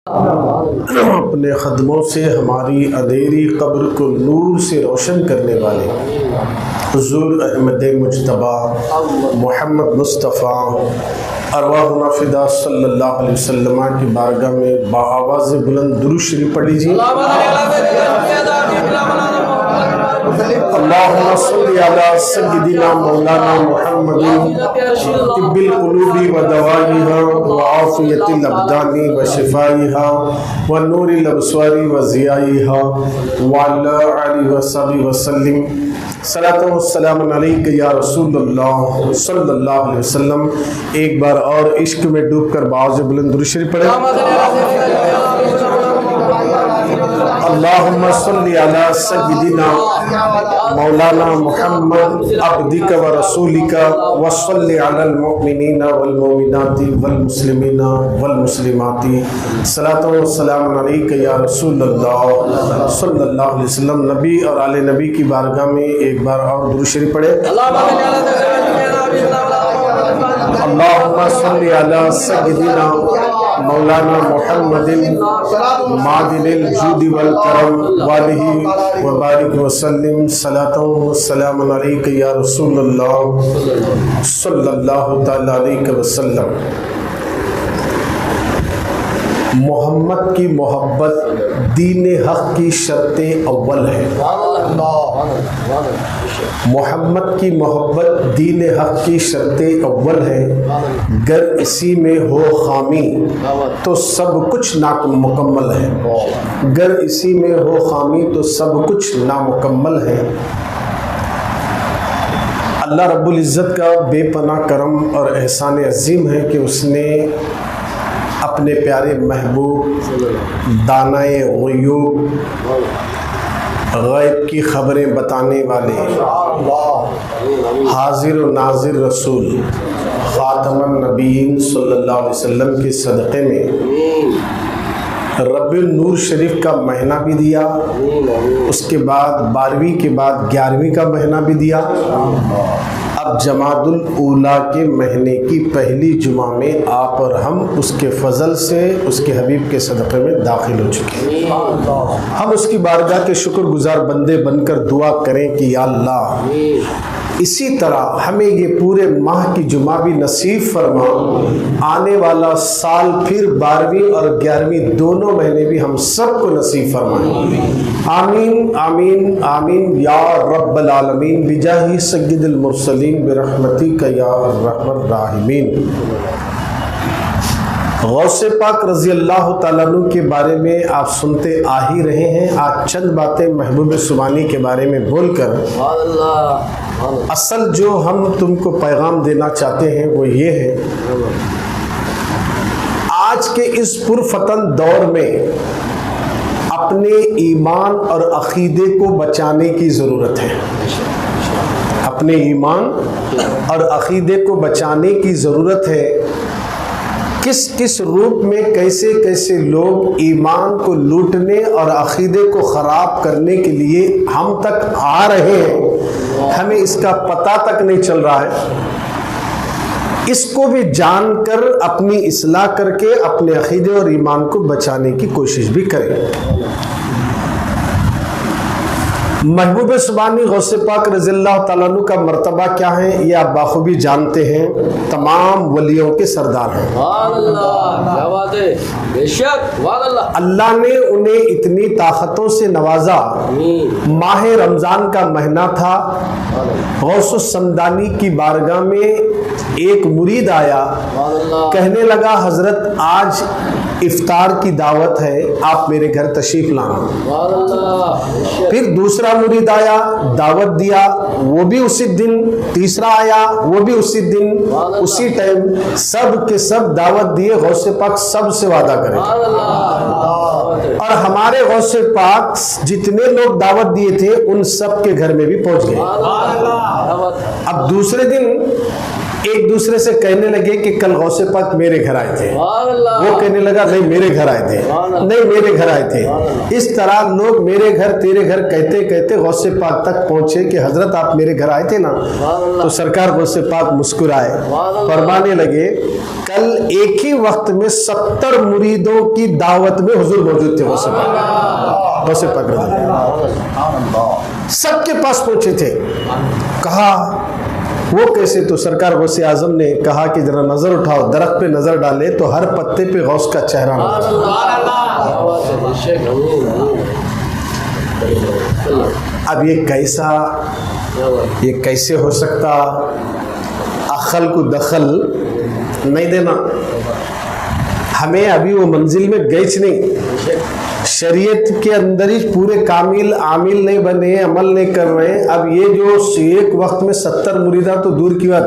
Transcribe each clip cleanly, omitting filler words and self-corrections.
अपने ख़दमों से हमारी अंधेरी कब्र को नूर से रोशन करने वाले हुज़ूर अहमद मुज्तबा मोहम्मद मुस्तफ़ा अरवाहुना फ़िदा सल्लल्लाहु अलैहि वसल्लम की बारगाह में बाआवाज़ बुलंद दुरूद शरीफ पढ़ लीजिए। अल्लाहुम्मा सल्लि अला सय्यिदिना मौलाना मुहम्मदिन तिब्बिल क़ुलूबि व दवाइहा व आफ़ियतिल अब्दानी व शिफ़ाइहा व नूरिल अब्सारी व ज़ियाइहा व अला आलिहि व सहबिहि व सल्लिम। सलातो व सलाम अलैका या रसूलल्लाह सल्लल्लाहु अलैहि वसल्लम। एक बार और इश्क में डूबकर बाज़ बुलंद दुरूद शरीफ पढ़ें। अल्लाहुम्मा सल्लि अला सय्यिदिना मौलाना मुहम्मद अब्दिका व रसूलिका व सल्लि अलल मुमिनीना वल मुमिनाति वल मुस्लिमीना वल मुस्लिमाति। सलातो व सलाम अलैका या रसूलल्लाह सल्लल्लाहु अलैहि वसल्लम। नबी और आले नबी की बारगाह में एक बार और दुरूद शरीफ पढ़े। अल्लाहुम्मा सल्लि अला सय्यिदिना मौलाना मुहम्मदिन मादिनिल जूदि वल करम वालिही व बारिक व सल्लिम। सलातो व सलाम अलैका या रसूलल्लाह सल्लल्लाहु तआला अलैहि वसल्लम। मोहम्मद की मोहब्बत दीन हक़ की शर्त अव्वल है। मोहम्मद की मोहब्बत दीन हक़ की शर्त अव्वल है। गर इसी में हो खामी तो सब कुछ नामुकम्मल है। गर इसी में हो खामी तो सब कुछ नामुकम्मल है। अल्लाह रब्बुल इज़्ज़त का बेपनाह करम और एहसान अज़ीम है कि उसने अपने प्यारे महबूब दानाए ग़ुयूब गैब की खबरें बताने वाले हाजिर व नाजिर रसूल ख़ातमुन नबीयीन सल्लल्लाहु अलैहि वसल्लम के सदक़े में रब्बुन नूर शरीफ का महीना भी दिया। उसके बाद 12वीं के बाद 11वीं का महीना भी दिया। अब जमादुल ऊला के महीने की पहली जुमा में आप और हम उसके फजल से उसके हबीब के सदक़े में दाखिल हो चुके हैं। हम उसकी बारगाह के शुक्रगुजार बंदे बनकर दुआ करें कि या अल्लाह इसी तरह हमें ये पूरे माह की जुमा भी नसीब फरमा। आने वाला साल फिर 12वीं और 11वीं दोनों महीने भी हम सबको नसीब फरमाएं। आमीन आमीन आमीन या रब्बल आलमीन बिजाही सय्यिदिल मुरसलीन बिरहमतिका या अर्हमर राहिमीन। गौसे पाक रज़ी अल्लाह तआला अन्हु के बारे में आप सुनते आ ही रहे हैं। आज चंद बातें महबूब सुबानी के बारे में बोलकर असल जो हम तुमको पैगाम देना चाहते हैं वो ये है, आज के इस पुरफतन दौर में अपने ईमान और अकीदे को बचाने की ज़रूरत है। अपने ईमान और अकीदे को बचाने की ज़रूरत है। किस किस रूप में कैसे कैसे लोग ईमान को लूटने और अकीदे को ख़राब करने के लिए हम तक आ रहे हैं, हमें इसका पता तक नहीं चल रहा है। इसको भी जानकर अपनी इस्लाह करके अपने अकीदे और ईमान को बचाने की कोशिश भी करें। महबूब सुबानी गौसे पाक रज़ियल्लाहु ताला अन्हु का मर्तबा क्या है ये आप बाखूबी जानते हैं। तमाम वलियों के सरदार हैं। अल्लाह ने उन्हें इतनी ताकतों से नवाजा। माह रमज़ान का महीना था। गौसुस समदानी की बारगाह में एक मुरीद आया, कहने लगा हजरत आज इफ्तार की दावत है, आप मेरे घर तशरीफ लाना। फिर दूसरा मुरीद आया, दावत दिया, वो भी उसी दिन। तीसरा आया, वो भी उसी दिन उसी टाइम। सब के सब दावत दिए। गौसे पाक सबसे वादा करें और हमारे गौसे पाक जितने लोग दावत दिए थे उन सब के घर में भी पहुंच गए। अब दूसरे दिन एक दूसरे से कहने लगे कि कल गौसे पाक मेरे घर आए थे, वो कहने लगा नहीं मेरे घर आए थे, नहीं मेरे घर आए थे। इस तरह लोग मेरे घर तेरे घर कहते कहते गौसे पाक तक पहुंचे कि हजरत आप मेरे घर आए थे ना। तो सरकार गौसे पाक मुस्कुराए, फरमाने लगे कल एक ही वक्त में 70 मुरीदों की दावत में हुजूर मौजूद थे। गौसे पाक सबके पास पहुंचे थे। कहा वो कैसे? तो सरकार गौसे आजम ने कहा कि जरा नजर उठाओ, दरख्त पे नजर डाले तो हर पत्ते पे गौस का चेहरा नजर। अब ये कैसे हो सकता? अखल को दखल नहीं देना। हमें अभी वो मंजिल में गए नहीं, शरीयत के अंदर ही पूरे कामिल आमिल नहीं बने, अमल नहीं कर रहे। अब ये जो एक वक्त में 70 मुरीदा तो दूर की बात,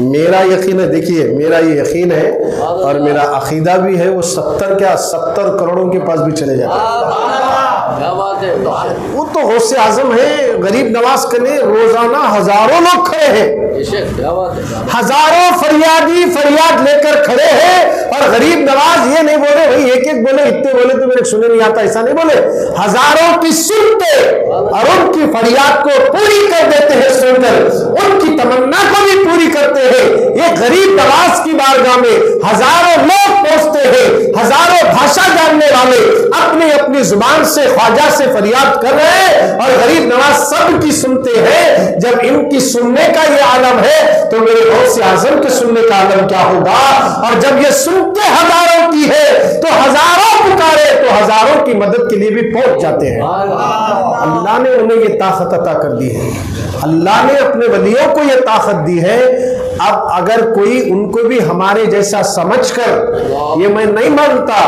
मेरा यकीन है, देखिए मेरा ये यकीन है और मेरा अकीदा भी है, वो 70 करोड़ों के पास भी चले जाते। वो तो गौसे आजम है, गरीब नवाज करने रोजाना हजारों लोग खड़े हैं, हजारों फरियादी फरियाद लेकर खड़े हैं और गरीब नवाज ये नहीं बोले भाई एक एक बोले, इतने बोले तो मेरे सुने नहीं आता, ऐसा नहीं बोले। हजारों की सुनते और उनकी फरियाद को पूरी कर देते हैं, सुनकर उनकी तमन्ना को भी पूरी करते हैं। ये गरीब नवाज की बारगाह में हजारों लोग पहुंचते हैं, हजारों भाषा जानने वाले अपनी अपनी जुबान से ख्वाजा से फरियाद कर रहे हैं और गरीब नवाज सबकी सुनते हैं। जब इनकी सुनने का ये आलम है तो मेरे गौसे आजम के सुनने का आलम क्या होगा? और जब ये सुनते हजारों की है तो हजारों पुकारे तो हजारों की मदद के लिए भी पहुंच जाते हैं। अल्लाह ने उन्हें ये ताकत अता कर दी है, अल्लाह ने अपने वलियों को ये ताकत दी है। अब अगर कोई उनको भी हमारे जैसा समझकर, ये मैं नहीं मानता,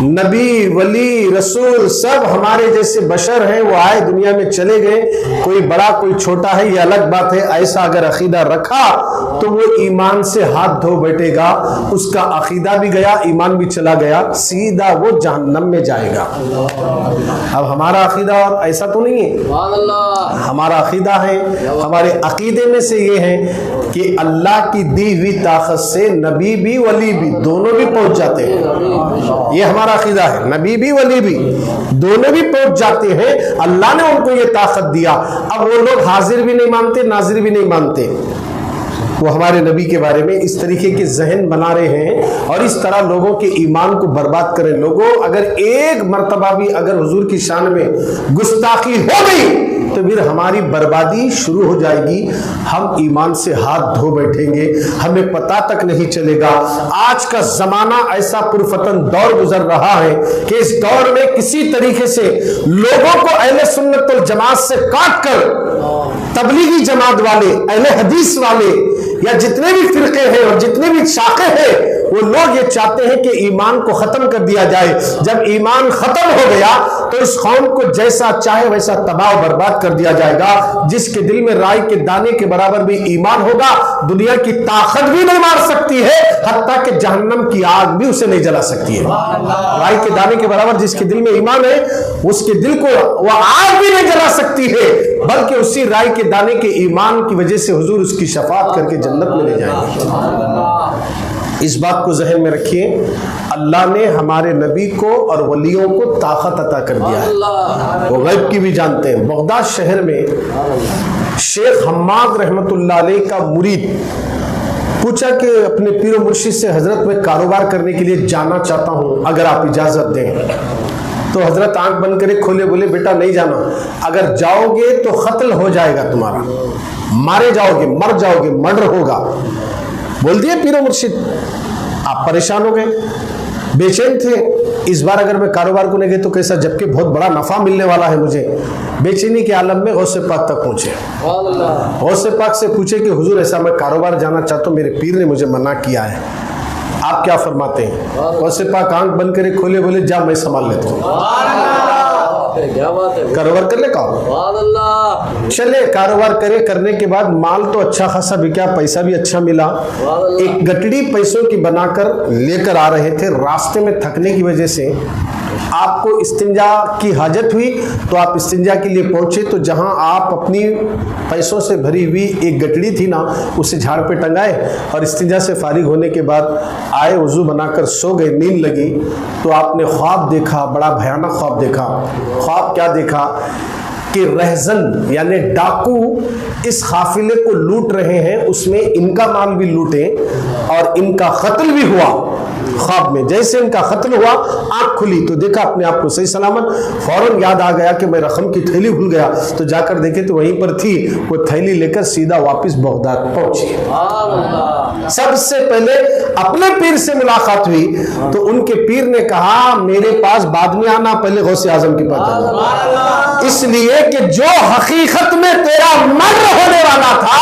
नबी वली रसूल सब हमारे जैसे बशर हैं, वो आए दुनिया में चले गए, कोई बड़ा कोई छोटा है ये अलग बात है। ऐसा अगर अकीदा रखा तो वो ईमान से हाथ धो बैठेगा, उसका अकीदा भी गया, ईमान भी चला गया, सीधा वो जहन्नम में जाएगा। अब हमारा अकीदा और ऐसा तो नहीं है, हमारा अकीदा है, हमारे अकीदे में से ये है कि अल्लाह की दी हुई ताकत से नबी भी वली भी दोनों भी पहुंच जाते हैं। ये हमारा अकीदा है, नबी भी वली भी दोनों भी पहुंच जाते हैं, अल्लाह ने उनको ये ताकत दिया। अब वो लोग हाजिर भी नहीं मानते, नाजिर भी नहीं मानते, वो हमारे नबी के बारे में इस तरीके के जहन बना रहे हैं और इस तरह लोगों के ईमान को बर्बाद करें। लोगों अगर एक मर्तबा भी अगर हुजूर की शान में गुस्ताखी हो गई तो फिर हमारी बर्बादी शुरू हो जाएगी, हम ईमान से हाथ धो बैठेंगे, हमें पता तक नहीं चलेगा। आज का जमाना ऐसा पुरफतन दौर गुजर रहा है कि इस दौर में किसी तरीके से लोगों को अहले सुन्नत वल जमात से काट कर तबलीगी जमात वाले, अहले हदीस वाले या जितने भी फिरके हैं और जितने भी शाखे हैं, वो लोग ये चाहते हैं कि ईमान को खत्म कर दिया जाए। जब ईमान खत्म हो गया तो इस कौम को जैसा चाहे वैसा तबाह बर्बाद कर दिया जाएगा। जिसके दिल में राई के दाने के बराबर भी ईमान होगा, दुनिया की ताकत भी नहीं मार सकती है, हत्ता कि जहन्नम की आग भी उसे नहीं जला सकती है। राई के दाने के बराबर जिसके दिल में ईमान है, उसके दिल को वह आग भी नहीं जला सकती है, बल्कि उसी राई के दाने के ईमान की वजह से हुजूर उसकी शफाअत करके जन्नत में ले जाएंगे। इस बात को जहन में रखिए, अल्लाह ने हमारे नबी को और वलियों को ताकत अता कर दिया है, वो गैब की भी जानते हैं। बगदाद शहर में शेख हम्माद रहमतुल्लाह अलैह का मुरीद पूछा कि अपने पीर मुर्शिद से हजरत में कारोबार करने के लिए जाना चाहता हूँ, अगर आप इजाजत दें। तो हजरत आंख बंद करे खोले, बोले बेटा नहीं जाना, अगर जाओगे तो कत्ल हो जाएगा तुम्हारा, मारे जाओगे, मर जाओगे, मर्डर होगा। बोल दिए पीर मुर्शिद। आप परेशान हो गए, बेचैन थे, इस बार अगर मैं कारोबार को नहीं गए तो कैसा, जबकि बहुत बड़ा नफा मिलने वाला है मुझे। बेचैनी के आलम में गौसे पाक तक पहुंचे, गौसे पाक से पूछे कि हुजूर ऐसा मैं कारोबार जाना चाहता हूँ, मेरे पीर ने मुझे मना किया है, आप क्या फरमाते हैं? गौसे पाक आंख बंद करे खोले, बोले जा मैं संभाल लेता हूँ, कारोबार कर ले का चले। कारोबार करे, करने के बाद माल तो अच्छा खासा बिका, पैसा भी अच्छा मिला। एक गठड़ी पैसों की बनाकर लेकर आ रहे थे, रास्ते में थकने की वजह से आपको इस्तिंजा की हाजत हुई तो आप इस्तिंजा के लिए पहुंचे, तो जहां आप अपनी पैसों से भरी हुई एक गठड़ी थी ना, उसे झाड़ पे टंगाए और इस्तिंजा से फारिग होने के बाद आए, वजू बनाकर सो गए, नींद लगी तो आपने ख्वाब देखा, बड़ा भयानक ख्वाब देखा। ख्वाब क्या देखा कि रहजन यानी डाकू इस काफिले को लूट रहे हैं, उसमें इनका माल भी लूटे और इनका कत्ल भी हुआ। ख्वाब में जैसे इनका कत्ल हुआ, आंख खुली तो देखा अपने आप को सही सलामत। फौरन याद आ गया कि मैं रकम की थैली भूल गया, तो जाकर देखे तो वहीं पर थी। वो थैली लेकर सीधा वापस बगदाद पहुंचे। सबसे पहले अपने पीर से मुलाकात हुई तो उनके पीर ने कहा मेरे पास बाद में आना, पहले गौसे आजम के पास जाना, इसलिए कि जो हकीकत में तेरा मर्द होने वाला था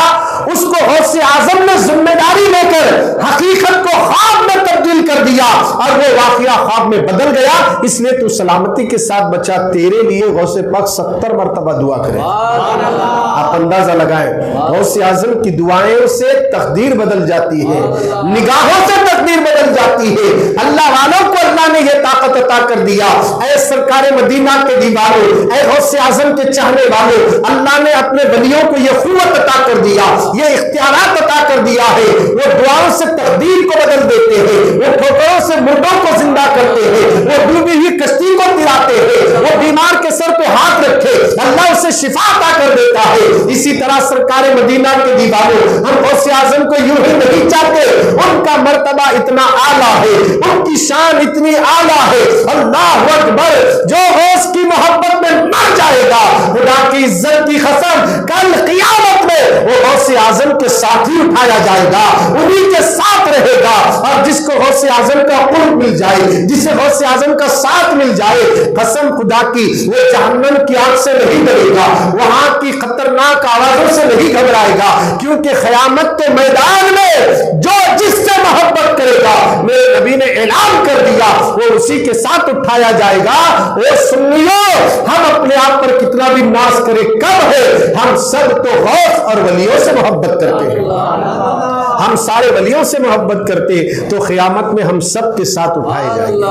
उसको गौसे आजम ने जिम्मेदारी लेकर हकीकत को ख्वाब में तब्दील कर दिया और वो वाकया ख्वाब में बदल गया, इसलिए तू सलामती के साथ बचा। तेरे लिए गौसे पाक 70 मरतबा दुआ करे। आप अंदाजा लगाएं, गौसे आजम की दुआओं से तकदीर बदल जाती है, निगाहों से तकदीर बदल जाती है। अल्लाह वालों को अल्लाह ने यह ताकत अता कर दिया। ऐ सरकार मदीना के दीवारों, ऐ गौसे आजम के चाहने वालों, अल्लाह ने अपने वलियों को यह कुव्वत अता कर दिया, यह इख्तियारात अता कर दिया है। वो दुआओं से तकदीर को बदल देते हैं, वो ठोकरों से मुर्दों को जिंदा करते हैं, वो डूबी हुई कश्ती को तिराते हैं, वो बीमार के सर पे हाथ रखे अल्लाह उसे शिफा अता कर देता है। इसी तरह सरकार मदीना के दीवारों, हम गौसे आजम को यूं ही नहीं चाहते, उनका मर्तबा इतना आला है, उनकी शान इतनी आला है। अल्लाह अकबर, जो गौस की मोहब्बत में मर जाएगा, खुदा की इज्जत की कसम, कल क़यामत में वो गौसे आजम के साथ ही उठाया जाएगा, उन्हीं के साथ रहेगा। और जिसको गौसे आजम का कुर्ब मिल जाए, जिसे गौसे आजम का साथ मिल जाए, कसम खुदा की वो जहन्नम की आग से नहीं डरेगा, वहां की खतरनाक आवाजों से नहीं घबराएगा, क्योंकि क़यामत के मैदान में जो जिससे मोहब्बत करेगा, मेरे नबी ने ऐलान कर दिया, वो उसी के साथ उठाया जाएगा। वो सुन्नियों, हम अपने आप पर कितना भी नाज करें कम है, हम सब तो गौस और वलियों से मोहब्बत करते हैं। हम सारे वलियों से मोहब्बत करते तो क़यामत में हम सब के साथ उठाए जाएंगे,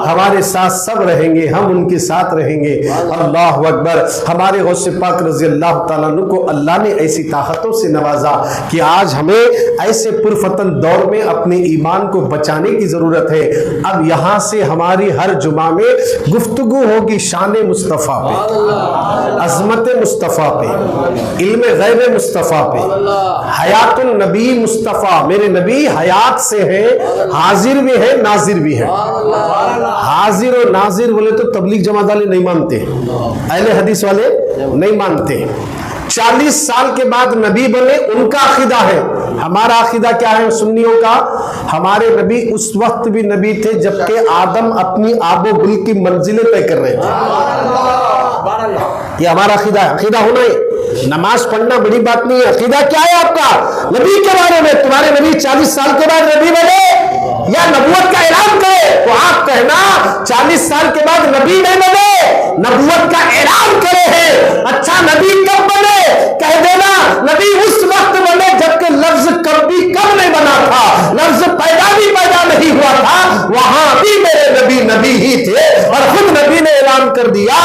हमारे साथ सब रहेंगे, हम उनके साथ रहेंगे। अल्लाह अकबर। हमारे गौसे पाक रज़ी अल्लाह ताला अन्हु को अल्लाह ने ऐसी ताकतों से नवाजा कि आज हमें ऐसे पुरफतन दौर में अपने ईमान को बचाने की जरूरत है। अब यहाँ से हमारी हर जुमा में गुफ्तगू होगी शान मुस्तफ़ा पे, अज़मत मुस्तफ़ा पे, इल्म गैब मुस्तफ़ा पे, हयातुन नबी मुस्तफ़ा, मेरे नबी हयात से हैं, हाजिर भी है नाजिर भी है। हाजिर और नाजिर बोले तो तबलीग जमात वाले नहीं मानते, अहले हदीस वाले नहीं मानते। 40 साल के बाद नबी बने, उनका अकीदा है। हमारा अकीदा क्या है सुन्नियों का? हमारे नबी उस वक्त भी नबी थे जबकि आदम अपनी आबो गुल की मंजिलें तय कर रहे थे। ये हमारा अकीदा है। अकीदा होना है, नमाज पढ़ना बड़ी बात नहीं है। अकीदा क्या है आपका नबी के बारे में? तुम्हारे नबी 40 साल के बाद नबी बने या नबूवत का ऐलान करे, तो आप कहना 40 साल के बाद नबी नहीं बने, नबूवत का ऐलान करे हैं। अच्छा नबी कब बने? कह देना नबी उस वक्त बने जबकि लफ्ज कभी कब नहीं बना था, लफ्ज पैदा नहीं हुआ था, वहां भी मेरे नबी नबी ही थे। और खुद नबी ने ऐलान कर दिया,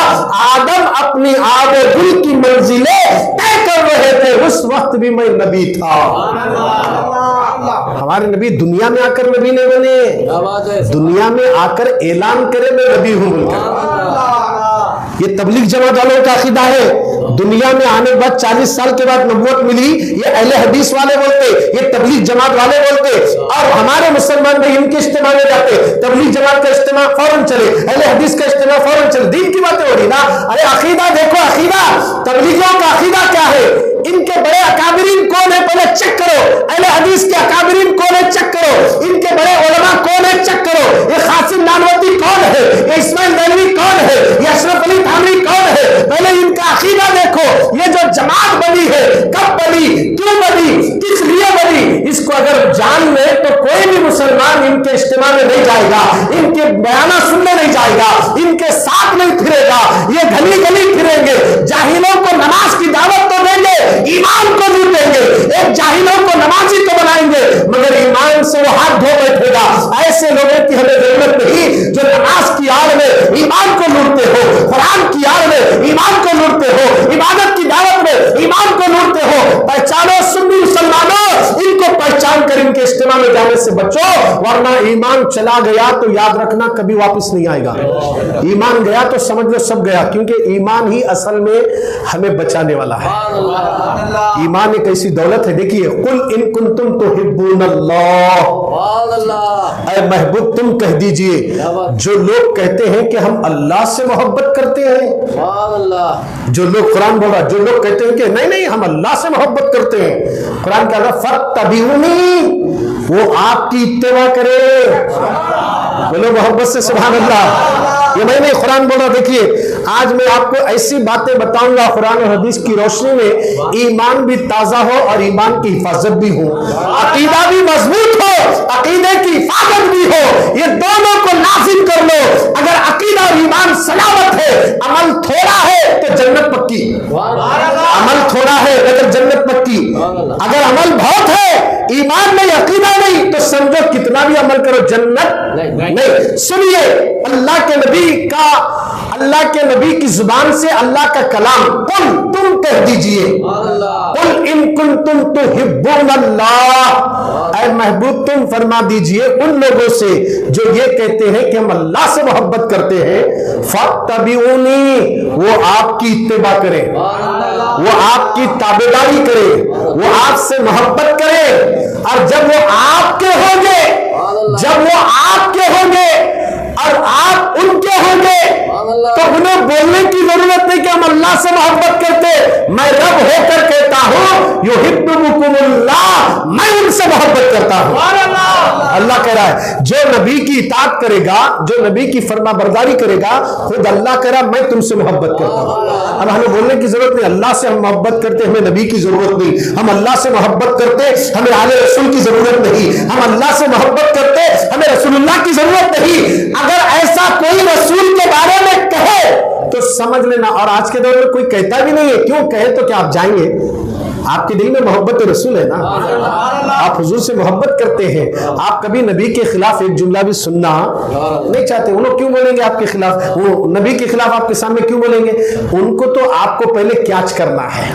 आदम अपनी आबो गुल की मंजिलें तय कर रहे थे, उस वक्त भी मैं नबी था। हमारे नबी दुनिया में आकर नबी नहीं बने, दुनिया में आकर ऐलान करे मैं नबी हूं बोलकर। ये तबलीग जमात वालों का अकीदा है। दुनिया में आने के बाद 40 साल के बाद नबूवत मिली, ये अहले हदीस वाले बोलते, ये तबलीग जमात वाले बोलते। और हमारे मुसलमान भाई इनके इज्तिमा में जाते, तबलीग जमात का इज्तिमा फौरन चले, अहले हदीस का इज्तिमा फौरन चले। दीन की बातें हो रही ना। अरे अकीदा देखो, अकीदा तबलीगियों का अकीदा क्या है? इनके बड़े अकाबिरीन कौन है पहले चेक करो। अहले हदीस के अकाबिरीन कौन है चेक करो। इनके बड़े उलमा कौन है चेक करो। ये कासिम नानवती कौन है, ये इस्माइल दलवी कौन है, ये अशरफ अली थानवी कौन है, पहले इनका अकीदा देखो। ये जो जमात बनी है कब बनी, क्यों बनी, किस लिए बनी, इसको अगर जान ले तो कोई भी मुसलमान इनके इज्तिमा में नहीं जाएगा, इनके बयाना सुनने नहीं जाएगा, इनके साथ नहीं फिरेगा। ये गली गली फिरेंगे, जाहिलों को नमाज की दावत तो देंगे, ईमान को लूटेंगे। एक जाहिलों को नमाजी तो बनाएंगे मगर ईमान से वो हाथ धो बैठेगा। ऐसे लोगों की हमें जरूरत नहीं जो नमाज की आड़ में बचो, वरना ईमान चला गया तो याद रखना कभी वापस नहीं आएगा। ईमान गया तो समझ लो सब गया, क्योंकि ईमान ही असल में हमें बचाने वाला है। ईमान एक ऐसी दौलत है। देखिए, कुल इन कुंतुम तुहिब्बूनल्लाह, ऐ महबूब तुम कह दीजिए, जो लोग कहते हैं कि हम अल्लाह से मोहब्बत करते हैं, जो लोग, कुरान बोल रहा, जो लोग कहते हैं कि नहीं नहीं हम अल्लाह से मोहब्बत करते हैं, कुरान कह रहा फत्तबिऊनी, वो आपकी इत्तेबा करे। बोलो मोहब्बत से सुभान अल्लाह। ये नहीं कुरान बोल रहा। देखिए, आज मैं आपको ऐसी बातें बताऊंगा कुरान और हदीस की रोशनी में, ईमान भी ताजा हो और ईमान की हिफाजत भी हो, अकीदा भी मजबूत हो, अकीदे की हिफाजत भी हो। ये दोनों को लाजिम कर लो। अगर अकीदा और ईमान सलामत है, अमल थोड़ा है तो जन्नत पक्की। अमल थोड़ा है लेकिन जन्नत पक्की। अगर अमल बहुत है, ईमान नहीं, अकीदा नहीं, तो समझो कितना भी अमल करो जन्नत नहीं। सुनिए, अल्लाह के नबी की जुबान से अल्लाह का कलाम, कुल तुम कह दीजिए, कुल इन कुंतुम तुहिब्बूनल्लाह, ऐ महबूब तुम फरमा दीजिए उन लोगों से जो ये कहते हैं कि हम अल्लाह से मोहब्बत करते हैं, फत्तबिऊनी, वो आपकी इत्तेबा करें, वो आपकी ताबेदारी करें, वो आपसे मोहब्बत करें। और जब वो आपके होंगे, जब वो आपके होंगे और आप उनके होंगे, तो उन्हें बोलने की जरूरत नहीं कि हम अल्लाह से मोहब्बत करते। मैं रब होकर कहता हूं युहिब्बुकुमुल्लाह, मैं उनसे मोहब्बत करता हूं। अल्लाह कह रहा है, जो नबी की इताअत करेगा, जो नबी की फरमाबरदारी करेगा, खुद अल्लाह कह रहा मैं तुमसे मोहब्बत करता हूं। अब हमें बोलने की जरूरत नहीं, अल्लाह से हम मोहब्बत करते, हमें नबी की जरूरत नहीं। हम अल्लाह से मोहब्बत करते, हमें आले रसूल की जरूरत नहीं। हम अल्लाह से मोहब्बत करते, हमें रसूलुल्लाह की जरूरत नहीं। अगर ऐसा कोई रसूल के बारे में कहे तो समझ लेना, और आज के दौर में कोई कहता भी नहीं है, क्यों कहे तो क्या आप जाएंगे? आपके दिल में मोहब्बत रसूल है ना, आप हुजूर से मोहब्बत करते हैं। आप कभी नबी के खिलाफ एक जुमला भी सुनना नहीं चाहते। वो लोग क्यों बोलेंगे आपके खिलाफ? वो नबी के खिलाफ आपके सामने क्यों बोलेंगे? उनको तो आपको पहले कैच करना है,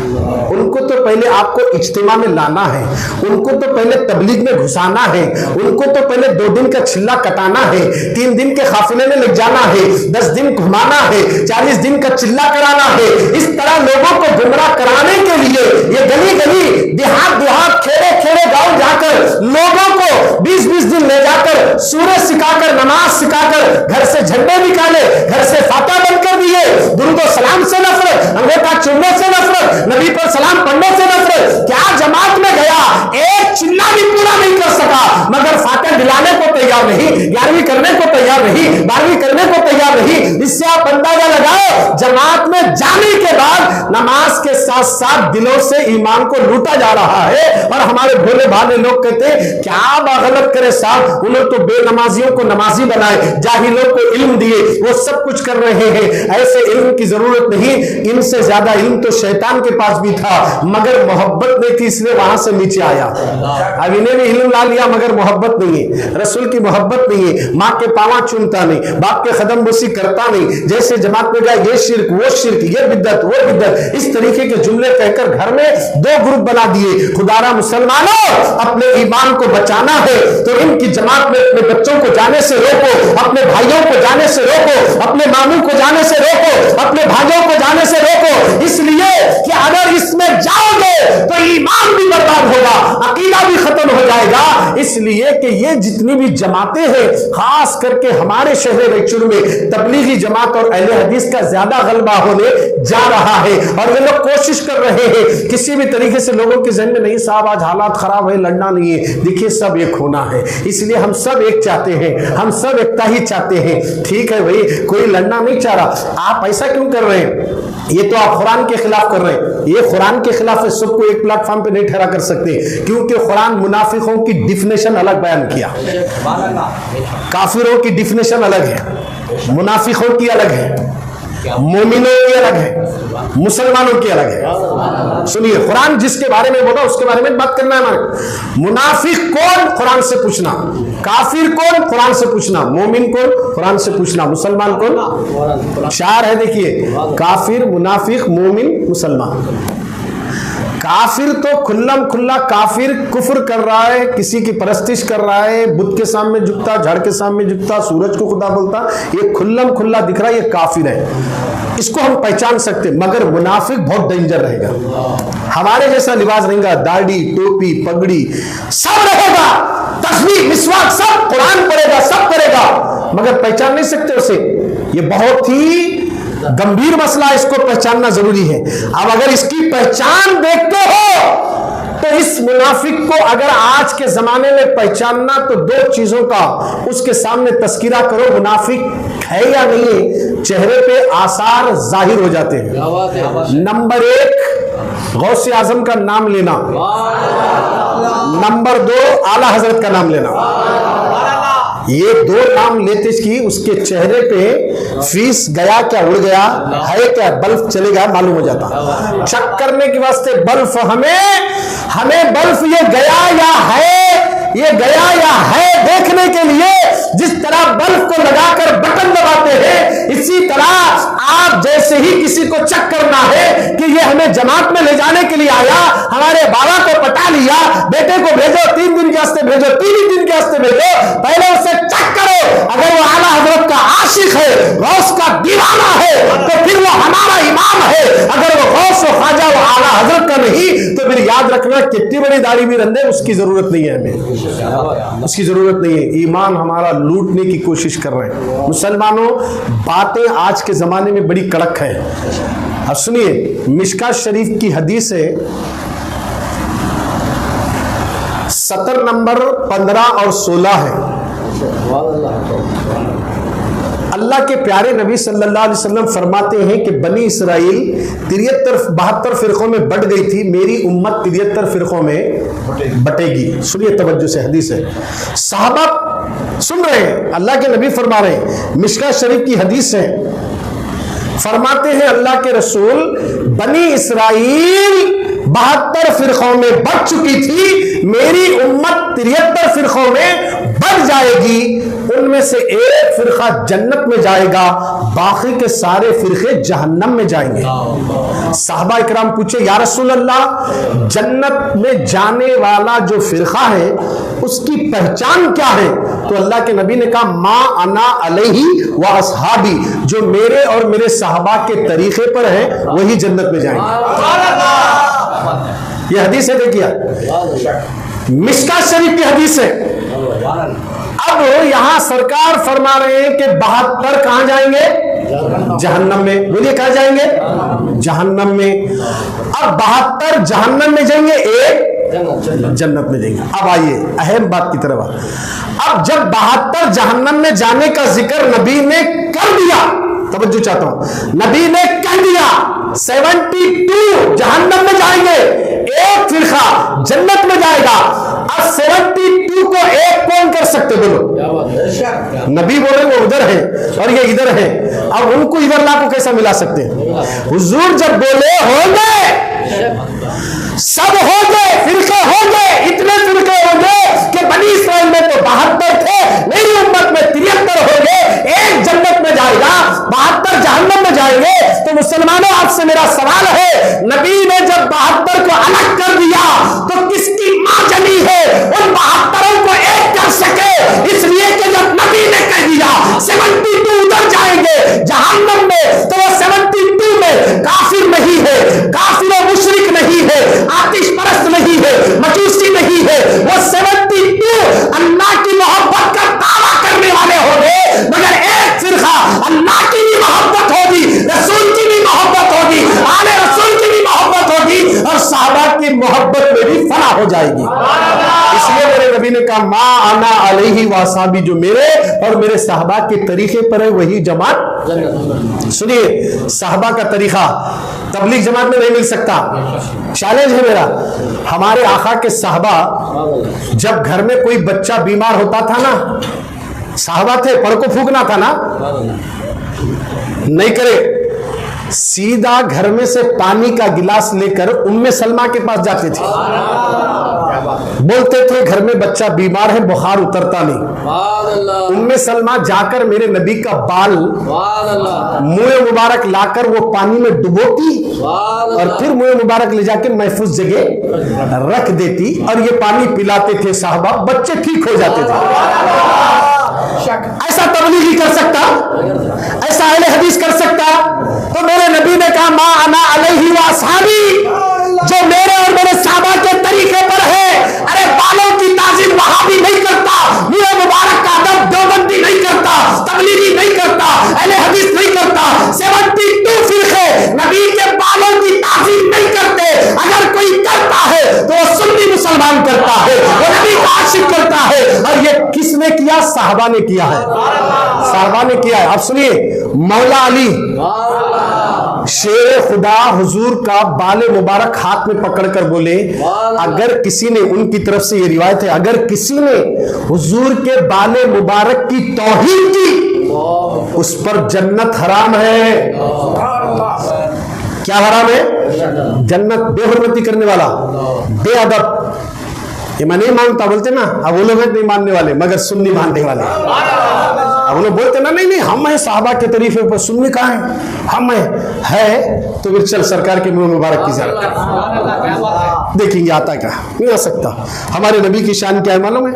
उनको तो पहले आपको इज्तिमा में लाना है, उनको तो पहले तबलीग में घुसाना है, उनको तो पहले 2 दिन का छिल्ला कटाना है, 3 दिन के काफिले में ले जाना है, 10 दिन घुमाना है, 40 दिन का चिल्ला कराना है। इस तरह लोगों को गुमराह कराने के लिए ये गली गली, देहात देहात, खेड़े खेड़े गांव जाकर लोगों को 20-20 दिन ले जाकर सूरज सिखाकर, नमाज सिखाकर, घर से झंडे निकाले, घर से फाता बंद कर दिए, दुरूद और सलाम से नफरत, अंगूठा चूमने से नफरत, नबी पर सलाम पढ़ने से नफरत। क्या जमात में गया, एक चिल्ला भी पूरा नहीं कर सका, मगर फाता दिलाने को तैयार नहीं, 11वीं करने को तैयार नहीं, 12वीं करने को तैयार नहीं। इससे आप अंदाजा लगाओ, जमात में जाने के बाद नमाज के साथ साथ दिलों से ईमान को लूटा जा रहा है। और हमारे भोले भाले लोग कहते हैं क्या गलत करे साहब, उन्होंने तो बेनमाजियों को नमाजी बनाए, जाहिलों को इल्म दिए, वो सब कुछ कर रहे हैं। ऐसे इल्म की जरूरत नहीं, इनसे ज्यादा इल्म तो शैतान के पास भी था, मगर मोहब्बत नहीं थी, इसलिए वहां से नीचे आया। अब इन्हें भी इल्म ला लिया मगर मोहब्बत नहीं है, रसूल की मोहब्बत नहीं है, माँ के पावा चूमता नहीं, बाप के कदम बुसी करता नहीं, जैसे जमात में गया ये शिर्क वो शिर्क, ये बिद्दत वो बिद्दत, इस तरीके के जुमले कहकर घर में 2 ग्रुप बना दिए। खुदारा मुसलमानों, अपने ईमान को बचाना है तो इनकी जमात में अपने बच्चों को जाने से रोको, अपने भाइयों को जाने से रोको, अपने मामू को जाने से रोको, अपने भाइयों को जाने से रोको, इसलिए कि अगर इसमें जाओगे तो ईमान भी बर्बाद होगा, अकीदा भी खत्म हो जाएगा। इसलिए कि ये जितनी भी जमातें हैं, खास करके हमारे शहर रायचूर में तबलीगी जमात और अहले हदीस का ज्यादा गलबा होने जा रहा है। और ये लोग कोशिश कर रहे हैं किसी भी तरीके से लोगों के जहन में, नहीं साहब आज हालात खराब है, लड़ना नहीं है, देखिए सब एक होना है, इसलिए हम सब एक चाहते हैं, हम सब एकता ही चाहते हैं। ठीक है भाई, कोई लड़ना नहीं चाह रहा, आप ऐसा क्यों कर रहे हैं? ये तो आप कुरान के खिलाफ कर रहे हैं, ये कुरान के खिलाफ है, सबको एक प्लेटफॉर्म पे नहीं ठहरा कर सकते, क्योंकि कुरान मुनाफिकों की डिफिनेशन अलग बयान किया, काफिरों की डिफिनेशन अलग है, मुनाफिकों की अलग है, मोमिनों की अलग है, मुसलमानों की अलग है। सुनिए, कुरान जिसके बारे में बोला उसके बारे में बात करना है हमें। मुनाफिक कौन, कुरान से पूछना, काफिर कौन, कुरान से पूछना, मोमिन कौन, कुरान से पूछना, मुसलमान कौन। 4 है, देखिए, काफिर, मुनाफिक, मोमिन, मुसलमान। काफिर तो खुल्लम खुल्ला काफिर कुफ्र कर रहा है, किसी की परस्तिश कर रहा है, बुत के सामने झुकता, झाड़ के सामने झुकता, सूरज को खुदा बोलता, ये खुल्लम खुल्ला दिख रहा है, ये काफिर है, इसको हम पहचान सकते। मगर मुनाफिक बहुत डेंजर रहेगा। हमारे जैसा लिबास रहेगा, दाढ़ी, टोपी, पगड़ी सब रहेगा, तस्बीह, मिसवाक सब, कुरान पढ़ेगा, सब करेगा, मगर पहचान नहीं सकते उसे। ये बहुत ही गंभीर मसला, इसको पहचानना जरूरी है। अब अगर इसकी पहचान देखते हो तो इस मुनाफिक को अगर आज के जमाने में पहचानना तो दो चीजों का उसके सामने तस्कीरा करो, मुनाफिक है या नहीं है, चेहरे पे आसार जाहिर हो जाते हैं। नंबर 1 गौसे आजम का नाम लेना, नंबर 2 आला हजरत का नाम लेना। ये 2 नाम लेते ही उसके चेहरे पे फीस गया क्या उड़ गया है क्या बल्ब चलेगा मालूम हो जाता। चेक करने के वास्ते बल्ब हमें बल्ब ये गया या है, ये गया या है देखने के लिए जिस तरह बल्ब को लगाकर बटन दबाते हैं, इसी तरह आप जैसे ही किसी को चेक करना है कि ये हमें जमात में ले जाने के लिए आया, हमारे बाबा को पटा लिया, बेटे को भेजो 3 दिन के वास्ते भेजो, 3 दिन के वास्ते भेजो, पहले उसे चेक करो। अगर वो आला हजरत का आशिक है, गौस का दीवाना है, तो फिर वो हमारा इमाम है। अगर वो गौस व ख्वाजा वो आला हजरत का नहीं तो फिर याद रखना कितनी बड़ी दाढ़ी भी रंधे उसकी जरूरत नहीं है, हमें उसकी जरूरत नहीं है। ईमान हमारा लूटने की कोशिश कर रहे हैं मुसलमानों। बातें आज के जमाने में बड़ी कड़क है। अब सुनिए, मिशका शरीफ की हदीस है, सतर नंबर 15 और 16 है। अल्लाह के प्यारे नबी सल्लल्लाहु अलैहि वसल्लम फरमाते हैं कि बनी इसराइल 72 फिरकों में बट गई थी, मेरी उम्मत 73 फिरकों में बटेगी। सुनिए तवज्जो से, हदीस है, सहाबा सुन रहे हैं, अल्लाह के नबी फरमा रहे हैं, मिशका शरीफ की हदीस है। फरमाते हैं अल्लाह के रसूल, बनी इसराइल 72 फिरकों में बढ़ चुकी थी, मेरी उम्मत 73 फिरकों में बढ़ जाएगी, उनमें से एक फिरका जन्नत में जाएगा, बाकी के सारे फिरके जहन्नम में जाएंगे। साहबा इकराम पूछे, या रसूल अल्लाह, जन्नत में जाने वाला जो फिरका है उसकी पहचान क्या है? तो अल्लाह के नबी ने कहा, मा अना अलैहि व अस्हाबी, जो मेरे और मेरे साहबा के तरीके पर है वही जन्नत में जाएंगे। यह हदीस है, देखिए मिशका शरीफ की हदीस है। अब यहां सरकार फरमा रहे हैं कि 72 कहां जाएंगे? जहन्नम में। बोलिए कहां जाएंगे? जहन्नम में। अब 72 जहन्नम में जाएंगे, एक जन्नत में जाएंगे। अब आइए अहम बात की तरफ। अब जब 72 जहन्नम में जाने का जिक्र नबी ने कर दिया, तवज्जो चाहता हूं, नबी ने कह दिया 72 जहन्नम में जाएंगे, एक फिरका जन्नत में जाएगा। अब 72 को एक कौन कर सकते? बोलो। नबी बोले वो उधर है और ये इधर है, अब उनको इधर ला को कैसा मिला सकते हैं? हुजूर जब बोले होंगे, सब हो गए, फिरके हो गए, इतने फिरके हो गए कि बनी इस्राइल में तो 72 थे, मेरी उम्मत में 73 हो गए, एक जन्नत में जाएगा, 72 जहन्नम में जाएंगे। तो मुसलमानों, आपसे मेरा सवाल है, नबी ने जब 72 को अलग कर दिया तो किसकी मां जली है उन 72 को एक कर सके? इसलिए कि जब नबी ने कह दिया 72 उधर जाएंगे जहन्नम में, तो वो 72 में काफिर नहीं है, काफिर और मुशरिक नहीं है, आतिश परस्त नहीं है, मजूसी नहीं है, वो 72 अल्लाह की मोहब्बत का दावा करने वाले होंगे। मगर एक फिरका अल्लाह की भी मोहब्बत होगी, रसूल की भी मोहब्बत होगी, आले रसूल की भी मोहब्बत होगी और साहबा की मोहब्बत में भी फना हो जाएगी। इसलिए मेरे नबी ने कहा, मा अना अलैहि व अस्हाबी, जो मेरे और मेरे साहबा के तरीके पर है वही जमात। सुनिए, साहबा का तरीका तबलीग जमात में नहीं मिल सकता। चैलेंज है मेरा, हमारे आका के साहबा जब घर में कोई बच्चा बीमार होता था ना, साहबा थे, पड़ को फूकना था ना, नहीं करे, सीधा घर में से पानी का गिलास लेकर उम्मे सलमा के पास जाते थे। बोलते थे घर में बच्चा बीमार है, बुखार उतरता नहीं। उम्मे सलमा जाकर मेरे नबी का बाल मुंह मुबारक लाकर वो पानी में डुबोती और फिर मुंह मुबारक ले जाकर महफूज जगह रख देती और ये पानी पिलाते थे साहबा, बच्चे ठीक हो जाते थे। ऐसा तबलीगी कर सकता, ऐसा अहले हदीस कर सकता? तो मेरे नबी ने कहा मा अना अलैहि व असहाबी, जो मेरे और मेरे साहबा के तरीके पर है। अरे बालों की ताजीम वहाबी नहीं करता, मुंह मुबारक का अदब देवबंदी नहीं करता, तबलीगी नहीं करता, अहले हदीस नहीं करता। 72 फिरके नबी के बालों की ताजीम नहीं करते। अगर कोई करता है तो वो सुन्नी मुसलमान करता है, वो नबी का आशिक करता है। और ये किसने किया? साहबा ने किया है, साहबा ने किया है। अब सुनिए, मौला अली शेर खुदा हुजूर का बाल मुबारक हाथ में पकड़कर बोले, अगर किसी ने, उनकी तरफ से ये रिवायत है, अगर किसी ने हुजूर के बाल मुबारक की तौहीन की उस पर जन्नत हराम है। क्या हराम है? जन्नत। बेहुरमती करने वाला, बेअदब, ये मैं नहीं मानता बोलते ना, अब वो लोग नहीं मानने वाले मगर सुन्नी मानने वाले। अब वो लोग बोलते ना, नहीं नहीं हम हैं साहबा के तरीफे पर, सुन्नी कहाँ है? हम है तो फिर चल सरकार के मुंह मुबारक की जाए, देखेंगे आता क्या, नहीं आ सकता। हमारे नबी की शान क्या है मालूम है?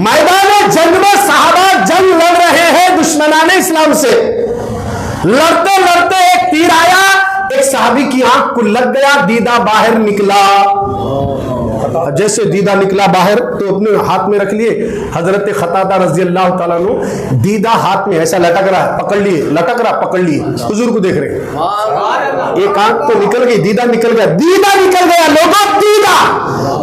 मैदान जंग में साहबा जंग लड़ रहे हैं दुश्मनाने इस्लाम से। लड़ते लड़ते एक तीर आया, एक साहबी की आंख को लग गया, दीदा बाहर निकला। जैसे दीदा निकला बाहर तो अपने हाथ में रख लिए। हजरत खतादा रजी अल्लाह ताला अन्हु, दीदा हाथ में ऐसा लटक रहा है, पकड़ लिए, लटक रहा, पकड़ लिए, हुजूर को देख रहे। एक आंख तो निकल गई, दीदा निकल गया, दीदा निकल गया लोगों, दीदा।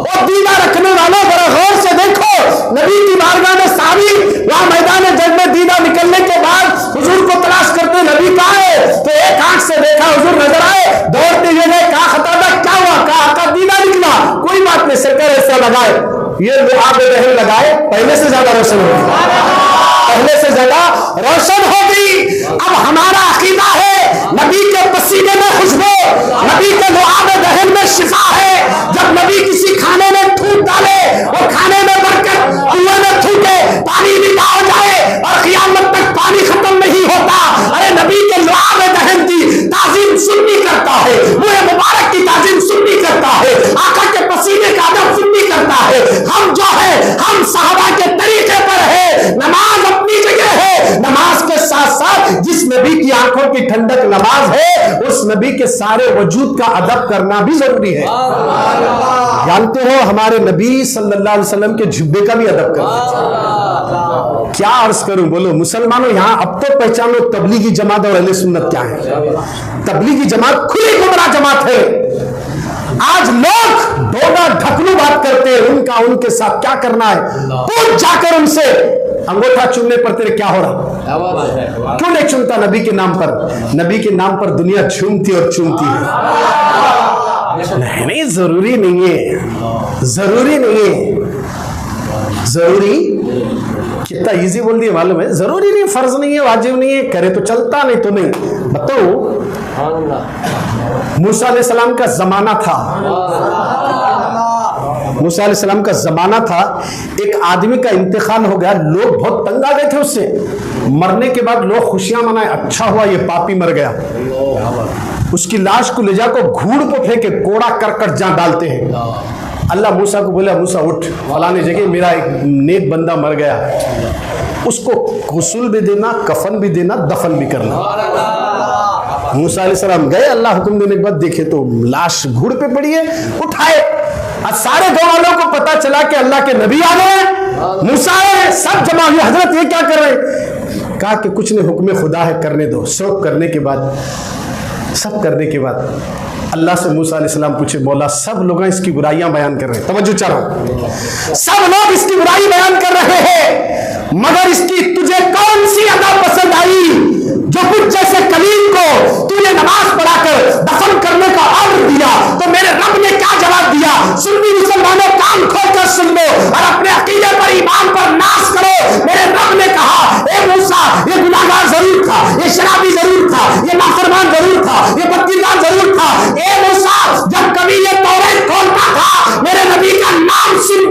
और दीदा रखने वालों बड़ा गौर से देखो, नबी की बारगाह में साहबी वहां मैदान जंग में दीदा निकलने के बाद हुजूर को तलाश करते, नबी कहाँ है? तो एक आंख से देखा, हुजूर नजर आए, दौड़ते हुए गए, कहा खतादा क्या हुआ? कहा दीदा निकला। कोई बात नहीं, सरकार ऐसा लगाए, ये आप लगाए, पहले से ज्यादा रोशन होगी, पहले से ज्यादा रोशन होगी। अब हमारा अकीदा है नबी के पसीने में खुशबू, नबी के लुआब दहन में शिफा है। जब नबी किसी खाने में थूक डाले, वो खाने में बरकत, कुएं में थूके, पानी नीला हो जाए और क़यामत तक पानी खत्म नहीं होता। अरे नबी के लुआब दहन की ताजीम सुन्नी करता है, मुंह मुबारक की ताजीम सुन्नी करता है, आका के पसीने का अदब सुन्नी करता है। हम जो है हम साहबा के तरीके पर है। नमाज अपनी जगह है, नमाज के साथ साथ जिस नबी की आंखों की ठंडक नमाज है, उस नबी के सारे वजूद का अदब करना भी जरूरी है। जानते हो हमारे नबी सल्लल्लाहु अलैहि वसल्लम के जुब्बे का भी अदब करना। क्या अर्ज करूं, बोलो मुसलमानों, यहां अब तो पहचानो तबलीगी जमात और अहले सुन्नत क्या है। तबलीगी जमात खुली गुमराह जमात है। आज लोग धोना ढकलू बात करते हैं, उनका उनके साथ क्या करना है, पूछ जाकर उनसे, अंगूठा चूमने पर तेरे क्या हो रहा, क्यों नहीं चूमता नबी के नाम पर? नबी के नाम पर दुनिया झूमती और चूमती है। नहीं नहीं, जरूरी नहीं है, जरूरी नहीं है, जरूरी कितना इजी बोल दिया मालूम है? जरूरी नहीं, फर्ज नहीं है, वाजिब नहीं है, करे तो चलता, नहीं तो नहीं। बताओ, मूसा अलैहिस्सलाम का जमाना था, मूसा अलैहिस्सलाम का जमाना था, एक आदमी का इंतकाल हो गया, लोग बहुत तंग आ गए थे उससे। मरने के बाद लोग खुशियां मनाए, अच्छा हुआ ये पापी मर गया। उसकी लाश को ले जाकर घूड़ को फेंके, कोड़ा करकट जहां डालते हैं। अल्लाह मूसा को बोला, मूसा उठ, फलाने जगह मेरा एक नेक बंदा मर गया, उसको गुस्ल भी देना, कफन भी देना, दफन भी करना। मूसा अलैहिस्सलाम गए, अल्लाह हुक्म देने के बाद देखे तो लाश घूड़ पे पड़ी है, उठाए। आज सारे गांव वालों को पता चला कि अल्लाह के नबी आ गए, मूसा है, सब जमा हुए। हजरत ये क्या कर रहे? कहा कि कुछ नहीं, हुक्म खुदा है, करने दो। सब करने के बाद, सब करने के बाद अल्लाह से मूसा अलैहिस्सलाम पूछे, मौला सब लोग इसकी बुराइयां बयान कर रहे हैं, तवज्जो चाह रहा हूं, सब लोग इसकी बुराई बयान कर रहे हैं, मगर इसकी तुझे कौन सी अदा पसंद आई जो कुछ जैसे कलीम को तूने नमाज पढ़ाकर दफन करने का ऑर्डर दिया? तो मेरे रब ने क्या जवाब दिया? सुन्नी मुसलमानों, कान खोलकर सुन लो और अपने अकीदे पर, ईमान पर नाश करो। मेरे रब ने कहा, ए मूसा, ये गुनाहगार जरूर था, ये शराबी जरूर था, ये नाफरमान जरूर था, ये बदकिरदार जरूर था। ए मूसा, जब कभी ये तौरात खोलता था, मेरे नबी का नाम सुन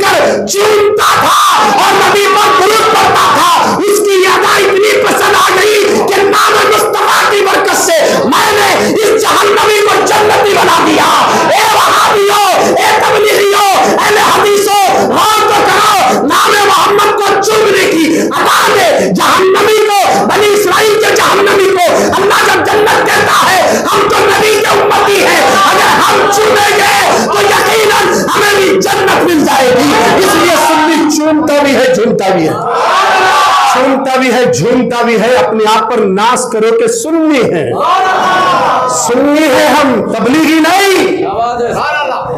भी है, सुनता भी है, झूमता भी है, अपने आप पर नाज करो कि सुन्नी है, सुन्नी है हम, तबलीगी नहीं,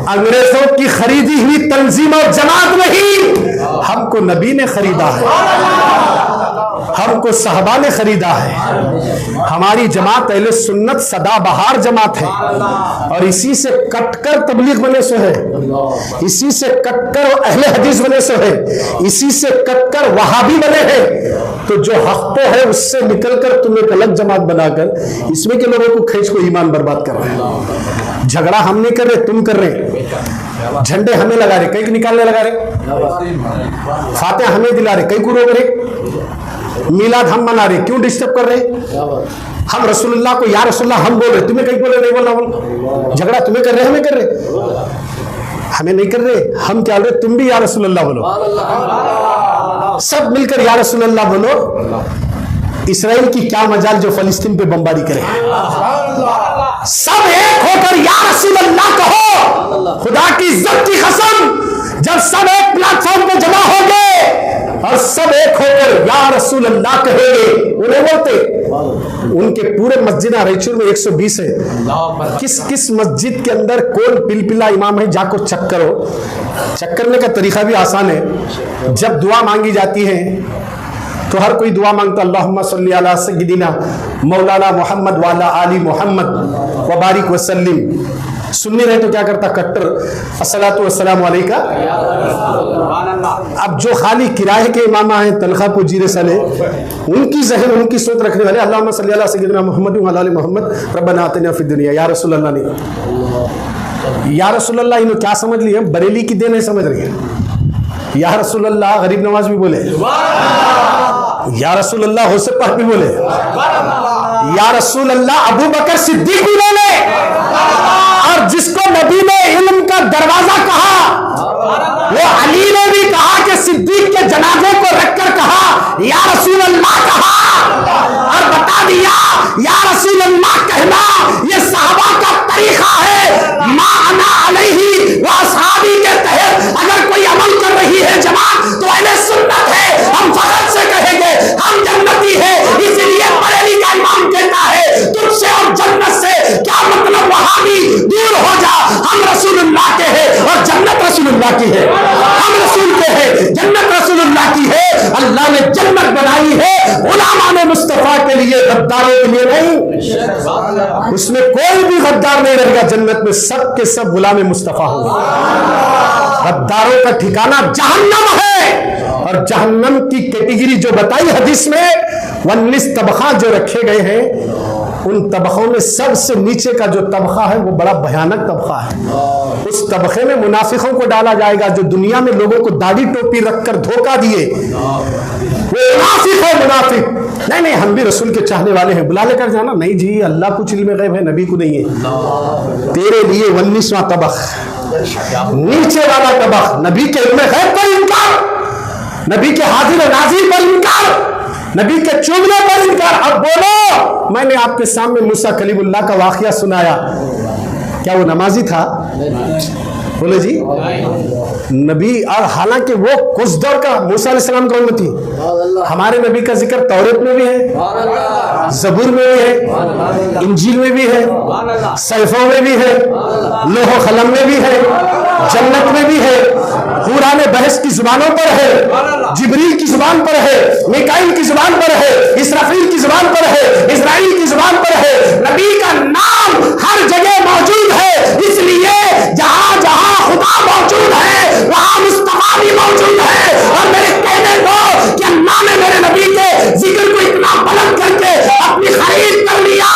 अंग्रेजों की खरीदी हुई तंजीम और जमात नहीं, हमको नबी ने खरीदा है, हमको साहबा ने खरीदा है। हमारी जमात अहले सुन्नत सदाबहार जमात है और इसी से कटकर तबलीग बने सो है, इसी से कटकर अहले हदीस बने सो है, इसी से कटकर वहाबी बने हैं। तो जो हक पे है उससे निकलकर तुम एक अलग जमात बनाकर इसमें के लोगों को खींच को ईमान बर्बाद कर रहे हैं। झगड़ा हम नहीं कर रहे, तुम कर रहे, झंडे हमें लगा रहे, कई को निकालने लगा रहे, फातिहा हमें दिला रहे, कई को रोक रहे, मिलाद हम मना रहे, क्यों डिस्टर्ब कर रहे? हम रसूलुल्लाह को या रसूलुल्लाह हम बोल रहे, तुम्हें कहीं बोले नहीं बोलना, बोल झगड़ा तुम्हें कर रहे, हमें कर रहे, हमें नहीं कर रहे, हम क्या बोल रहे? तुम भी या रसूलुल्लाह बोलो, सब मिलकर या रसूलुल्लाह बोलो। इसराइल की क्या मजाल जो फलस्तीन पे बमबारी करे, सब एक होकर या रसूलुल्लाह कहो। खुदा की इज्जत की कसम, जब सब एक प्लेटफॉर्म पे जमा होंगे और सब एक होकर या रसूल अल्लाह कहेंगे, उन्हें बोलते उनके पूरे मस्जिद रायचूर में 120 है, किस किस मस्जिद के अंदर कौन पिलपिला इमाम है जाको चेक करो। चेक करने का तरीका भी आसान है, जब दुआ मांगी जाती है तो हर कोई दुआ मांगता अल्लाहुम्मा सल्ली अला सय्यिदिना मौलाना मोहम्मद वाला आली मोहम्मद व बारिक वसल्लिम। सुन्नी रहे तो क्या करता? कट्टर अस्सलातु वस्सलामु अलैका। अब जो खाली किराए के इमामा हैं, तनख्वाह को जीरे साले, उनकी जहन उनकी सोच रखने वाले अल्लाहुम्मा सल्ली अला सय्यिदिना मोहम्मद व अला आली मोहम्मद रब्बना आतिना फिद दुनिया या रसूल अल्लाह नहीं, या रसूल अल्लाह इन्होंने क्या समझ लिया? बरेली की देन नहीं समझ रही है। या रसूल अल्लाह गरीब नवाज भी बोले, या रसूल अल्लाह हो से पाक भी बोले, या रसूल अल्लाह अबू बकर सिद्दीक भी बोले। और जिसको नबी ने इल्म का दरवाजा कहा वो अली ने भी कहा कि सिद्दीक के जनाजे को रखकर कहा या रसूल अल्लाह कहा और बता दिया या रसूल अल्लाह कहना ये सहाबा का तरीका है। मा अना अलैहि व असहाबी के तहत अगर कोई अमल कर रही है जमात तो अहले सुन्नत है, हम फख्र से कहेंगे हम जन्नती है। इसलिए बरेली का इमाम कहता है तुझसे और जन्नत से क्या मतलब, वहाबी दूर हो जा, हम रसूलुल्लाह के हैं और जन्नत रसूलुल्लाह की है, हम रसूल के हैं, जन्नत रसूलुल्लाह की है। अल्लाह ने जन्नत बनाई है गुलामान मुस्तफा के लिए, गद्दारों के लिए नहीं। उसमें कोई भी गद्दार नहीं रहेगा जन्नत में, सब के सब गुलाम मुस्तफा होंगे। गद्दारों का ठिकाना जहन्नम है और जहन्नम की कैटेगरी जो बताई हदीस में 19 तबका जो रखे गए हैं, उन तबकों में सबसे नीचे का जो तबका है वो बड़ा भयानक तबका है। उस तबके में मुनाफिकों को डाला जाएगा जो दुनिया में लोगों को दाढ़ी टोपी रखकर धोखा दिए, वो मुनाफिक है। मुनाफिक नहीं, हम भी रसूल के चाहने वाले हैं, बुला लेकर जाना। नहीं जी, अल्लाह कुछ इल्म गैब है, नबी को नहीं है। तेरे लिए 19वां तबक, नीचे वाला तबक, नबी के इल्म गैब पर इनकार, नबी के हाजिर नाजिर पर इनकार, नबी के चुमने पर इनकार। अब बोलो, मैंने आपके सामने मूसा कलीमुल्लाह का वाकया सुनाया, क्या वो नमाजी था? बोले जी नबी, और हालांकि वो कुछ दौर का मूसा अलैहिस्सलाम का उम्मती, हमारे नबी का जिक्र तौरात में भी है, ज़बूर में भी है, इंजील में भी है, सहीफों में भी है, लोह कलम में भी है, जन्नत में भी है, कुरान बहस की जुबानों पर है, जिब्रील की जुबान पर है, मिकाईल की जुबान पर है, इसराफील की जुबान पर है, इस्राइल की जुबान पर है। नबी का नाम हर जगह मौजूद है, इसलिए जहां जहां खुदा मौजूद है वहां मुस्तफा भी मौजूद है। और मेरे कहने को कि अल्लाह ने मेरे नबी के जिक्र को इतना बुलंद करके अपनी खरीद कर लिया।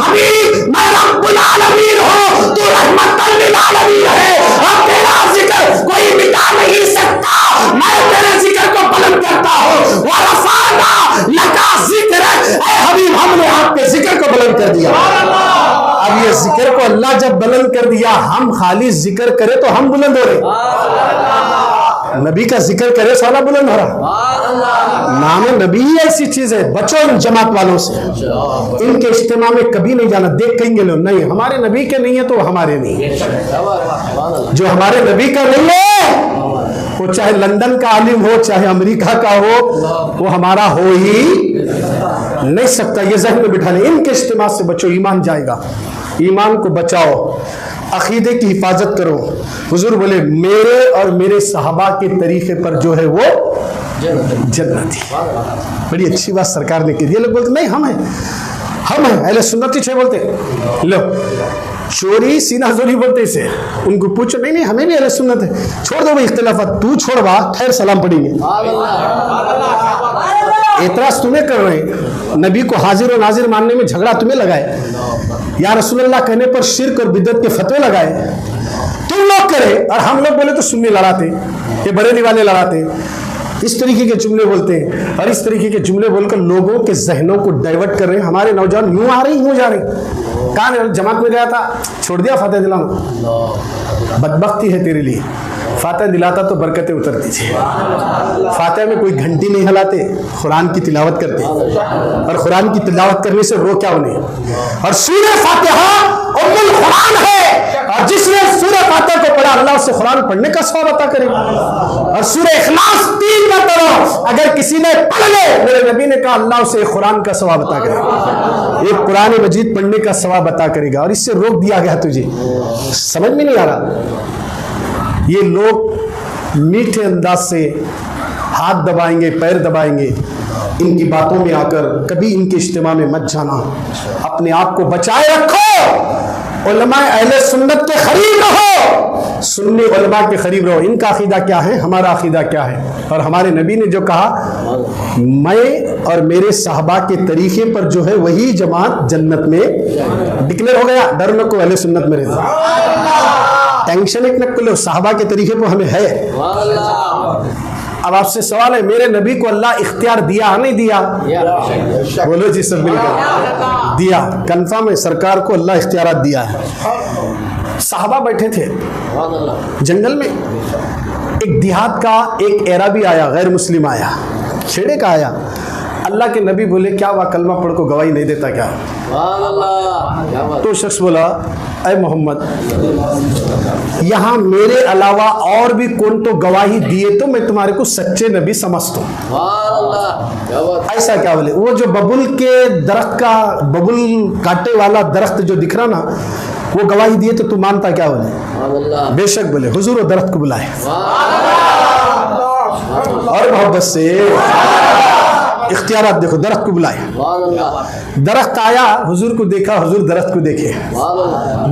हबीब मैं रब्बुल आलमीन हूं, तू रहमतुल लिल आलमीन है और तेरा जिक्र कोई मिटा नहीं सकता। मैं तेरे जिक्र को बुलंद करता हूं। व रफाना लका जिक्र, ऐ हबीब हमने आपके जिक्र को बुलंद कर दिया। अब ये जिक्र को अल्लाह जब बुलंद कर दिया, हम खाली जिक्र करें तो हम बुलंद हो रहे, नबी का जिक्र करे साला बुलंद हो रहा। नाम नबी ही ऐसी चीज है। बचो इन जमात वालों से, इनके इज्तिमा में कभी नहीं जाना। देख कहेंगे लोग नहीं हमारे नबी के नहीं है तो हमारे नहीं है, जो हमारे नबी का नहीं है वो चाहे लंदन का आलिम हो, चाहे अमेरिका का हो, वो हमारा हो ही नहीं सकता। ये जहन में बिठा लें। इनके इज्तिमा से बचो, ईमान जाएगा। ईमान को बचाओ, अकीदे की हिफाजत करो। हुजूर बोले मेरे और मेरे सहाबा के तरीके पर जो है वो जन्नती। बड़ी अच्छी बात सरकार ने की। ये लोग बोलते नहीं हम हैं अहले सुन्नत छे बोलते। लो चोरी सीना जोरी बोलते इसे। उनको पूछो नहीं हमें भी अहले सुन्नत है। छोड़ दो भाई इख्तिलाफात, तू छोड़वा खैर सलाम पढ़ेंगे। एतराज तुम्हें कर रहे हैं, नबी को हाजिर और नाजिर मानने में झगड़ा तुम्हें लगाए, या रसूलुल्लाह कहने पर शिर्क और बिदअत के फतवे लगाए तुम लोग करे, और हम लोग बोले तो सुन्नी लड़ाते, ये बरेली वाले लड़ाते। इस तरीके के जुमले बोलते हैं, और इस तरीके के जुमले बोलकर लोगों के जहनों को डाइवर्ट कर रहे हैं। हमारे नौजवान यूं आ रहे यूं जा रहे। कहाँ जमात में गया था, छोड़ दिया फातिहा दिलाना। बदबख्ती है तेरे लिए, फातिहा दिलाता तो बरकतें उतरती थी। फातिहा में कोई घंटी नहीं हिलाते, कुरान की तिलावत करते, और कुरान की तिलावत करने से रो क्या उन्हें। और सूरह फातिहा उम्मुल कुरान है, और जिसने सूरह फातिहा को पढ़ा अल्लाह उसे कुरान पढ़ने का सवाब अता करेगा। और सूरह इखलास 3 मरतबा अगर किसी ने पढ़ ले, मेरे नबी ने कहा अल्लाह उसे कुरान का सवाब अता करेगा, एक कुरान मजीद पढ़ने का सवाब अता करेगा। और इससे रोक दिया गया तुझे, समझ में नहीं आ रहा। ये लोग मीठे अंदाज से हाथ दबाएंगे, पैर दबाएंगे। इनकी बातों में आकर कभी इनके इज्तिमा में मत जाना, अपने आप को बचाए रखो। उलमा अहले सुन्नत के करीब रहो, सुन्नी उलमा के करीब रहो। इनका अकीदा क्या है, हमारा अकीदा क्या है। और हमारे नबी ने जो कहा, मैं और मेरे साहबा के तरीके पर जो है वही जमात जन्नत में डिक्लेयर हो गया। डर न को अहले सुन्नत में रहता, टेंशन एक न लो, साहबा के तरीके पर हमें है। अब आपसे सवाल है, मेरे नबी को अल्लाह इख्तियार दिया नहीं दिया? बोलो जी सब मिलकर, दिया। कंफर्म है, सरकार को अल्लाह इख्तियार दिया है। साहबा बैठे थे जंगल में, एक देहात का एक एराबी आया, गैर मुस्लिम आया, छेड़े का आया। अल्लाह के नबी बोले क्या वह कलमा पढ़ को गवाही नहीं देता क्या? तो शख्स बोला, ऐ मोहम्मद, यहाँ मेरे अलावा और भी कौन तो गवाही दिए तो मैं तुम्हारे को सच्चे नबी समझता हूँ। ऐसा क्या बोले? वो जो बबुल के दरख्त का, बबुल काटे वाला दरख्त जो दिख रहा ना, वो गवाही दिए तो तू मानता क्या? बोले बेशक। बोले हुजूर वो दरख्त को बुलाए, और मोहब्बत से इख्तियारात देखो, दरख्त को बुलाए। दरख्त आया, हुजूर को देखा, हुजूर दरख्त को देखे।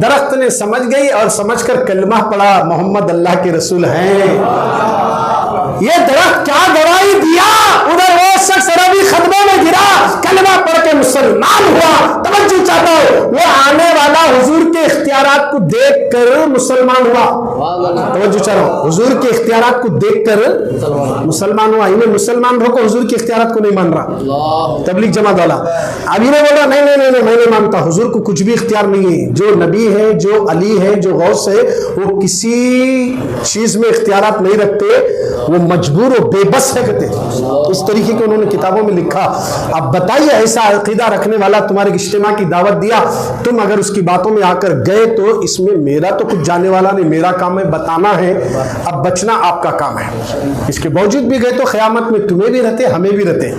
दरख्त ने समझ गई और समझकर कलमा पढ़ा, मोहम्मद अल्लाह के रसूल हैं। ये दरख्त क्या गवाही दिया? उधर वो शख्स अरबी खतबे में गिरा, कलमा पढ़ के मुसलमान हुआ। तवज्जो चाहता हूं, वो आने वाला हुजूर के इख्तियारात को देख कर मुसलमान हुआ। तवज्जो चाह रहा हूं, हुजूर के इख्तियारात को देख कर मुसलमान हुआ। इन्हें मुसलमान होकर हुजूर के इख्तियारात को नहीं मान रहा। तबलीग जमात वाला अभी ने बोला नहीं नहीं नहीं, मैं नहीं मानता, हुजूर को कुछ भी इख्तियार नहीं है। जो नबी है, जो अली है, जो गौस है, वो किसी चीज में इख्तियारात नहीं रखते, वो मजबूर और बेबस है कहते। इस तरीके के उन्होंने किताबों में लिखा। अब बताइए, ऐसा अकीदा रखने वाला तुम्हारे इज्तिमा की दावत दिया, तुम अगर उसकी बातों में आकर गए तो इसमें मेरा तो कुछ जाने वाला नहीं, मेरा काम है बताना है, अब बचना आपका काम है। इसके बावजूद भी गए तो क़यामत में तुम्हें भी रहते, हमें भी रहते।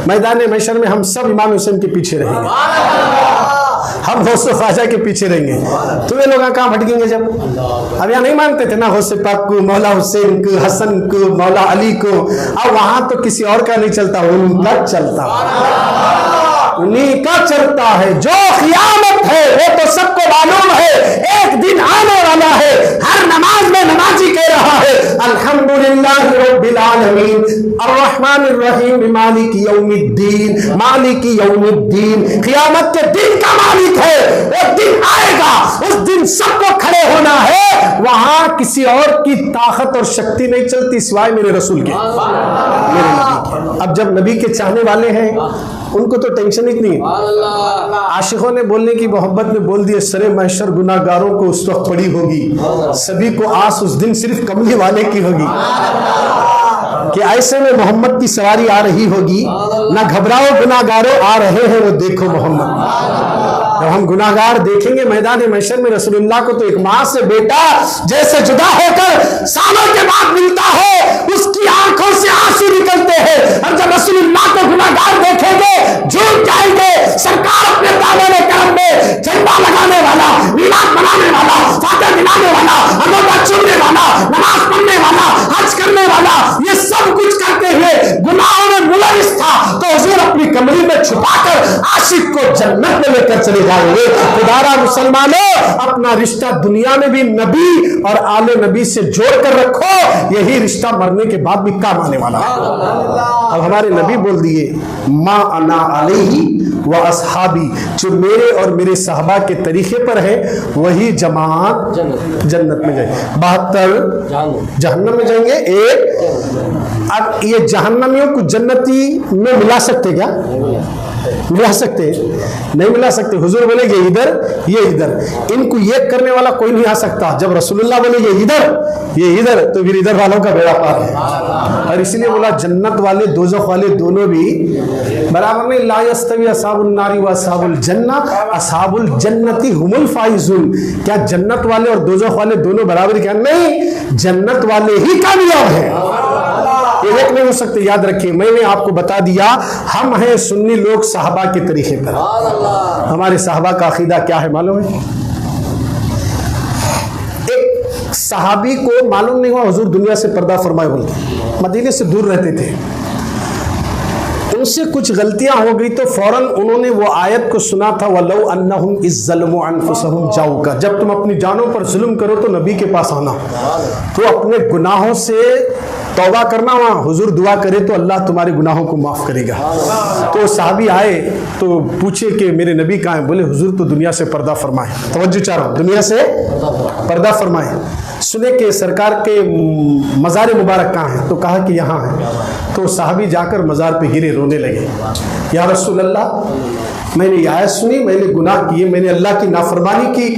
मैदान महशर में हम सब इमाम हुसैन के पीछे रहेंगे, हम गौसे ख्वाजा के पीछे रहेंगे। तुम्हें लोग कहाँ भटकेंगे? जब अब यहाँ नहीं मानते थे ना गौसे पाक को, मौला हुसैन को, हसन को, मौला अली को, अब वहां तो किसी और का नहीं चलता, उनका चलता, उन्हीं का चलता है। जो क़यामत है वो तो सबको मालूम है, एक दिन आने वाला है। हर नमाज में नमाजी कह रहा है अल्हम्दुलिल्लाह रब्बिल आलमीन अर्रहमानिर रहीम मालिक यौमिद्दीन, मालिक यौमिद्दीन। क़यामत के दिन का मालिक है, वो दिन आएगा, उस दिन सबको खड़े होना है। वहां किसी और की ताकत और शक्ति नहीं चलती सिवाय मेरे रसूल के, मेरे नबी के। अब जब नबी के चाहने वाले हैं उनको तो टेंशन ही नहीं। आशिकों ने बोलने की मोहब्बत में बोल दिया, सरे महशर गुनाहगारों को उस वक्त पड़ी होगी, सभी को आस उस दिन सिर्फ कमली वाले की होगी कि ऐसे में मोहम्मद की सवारी आ रही होगी। ना घबराओ गुनाहगारों, आ रहे हैं वो देखो मोहम्मद। जब हम गुनाहगार देखेंगे मैदान महशर में रसूलुल्लाह को, तो एक माँ से बेटा जैसे जुदा होकर सालों के बाद मिलता है, उसकी आंखों से आंसू निकलते हैं। और जब रसूलुल्लाह को गुनाहगार देखेंगे, झूठ जाएंगे। सरकार अपने दामन करम में झंडा लगाने वाला, मिलाद मनाने वाला, फातिहा गिनाने वाला, अंगूठा चूमने वाला, नमाज पढ़ने वाला, हज करने वाला, ये सब कुछ करते हुए गुनाहों में मुलविस था, तो हुजूर अपनी कमरी में छुपाकर आशिक को जन्नत में लेकर चले जाएंगे। खुदारा मुसलमानों, अपना रिश्ता दुनिया में भी नबी और आले नबी से जोड़कर रखो, यही रिश्ता मरने के बाद भी काम आने वाला है। अब हमारे नबी बोल दिए, मा अना अलैहि व अस्हाबी, जो मेरे और मेरे साहबा के तरीके पर है वही जमात जन्नत में जाएंगे, 72 जहन्नम में जाएंगे, एक। अब ये जहन्नमियों को जन्नती में मिला सकते क्या? मिला सकते? नहीं मिला सकते। हुजूर बोलेंगे इधर, ये इधर, इनको ये करने वाला कोई नहीं आ सकता। जब रसूलुल्लाह बोलेंगे इधर, ये इधर, तो फिर इधर वालों का बेड़ा पार है। और इसलिए बोला जन्नत वाले दोज़ख वाले दोनों भी बराबर नहीं। ला यस्तवी अस्हाबुन नारी व अस्हाबुल जन्ना, अस्हाबुल जन्नती हुमुल फाइजून। क्या जन्नत वाले और दोज़ख वाले दोनों बराबर? क्या नहीं, जन्नत वाले ही कामयाब हैं, ये एक नहीं हो सकते। याद रखिए, मैंने आपको बता दिया, हम हैं सुन्नी लोग साहबा के तरीके पर। हमारे साहबा का अकीदा क्या है मालूम है? एक सहाबी को मालूम नहीं हुआ हुजूर दुनिया से पर्दा फरमाए बोलते, मदीने से दूर रहते थे, उनसे कुछ गलतियां हो गई तो फौरन उन्होंने वो आयत को सुना था, वलौ अन्नहुम इज़्ज़लमू अनफुसहुम जाऊका, जब तुम अपनी जानों पर जुल्म करो तो नबी के पास आना, तो अपने गुनाहों से तौबा करना, वहाँ हुजूर दुआ करे तो अल्लाह तुम्हारे गुनाहों को माफ़ करेगा। तो साहबी आए तो पूछे कि मेरे नबी कहाँ हैं? बोले हुजूर तो दुनिया से पर्दा फरमाए। तवज्जो चाह रहा हूँ, दुनिया से पर्दा फरमाए। सुने कि सरकार के मज़ार मुबारक कहाँ हैं? तो कहा कि यहाँ है। तो साहबी जाकर मज़ार पे गिरे, रोने लगे, या रसूल अल्लाह, मैंने ये आयत सुनी, मैंने गुनाह किए, मैंने अल्लाह की नाफरमानी की,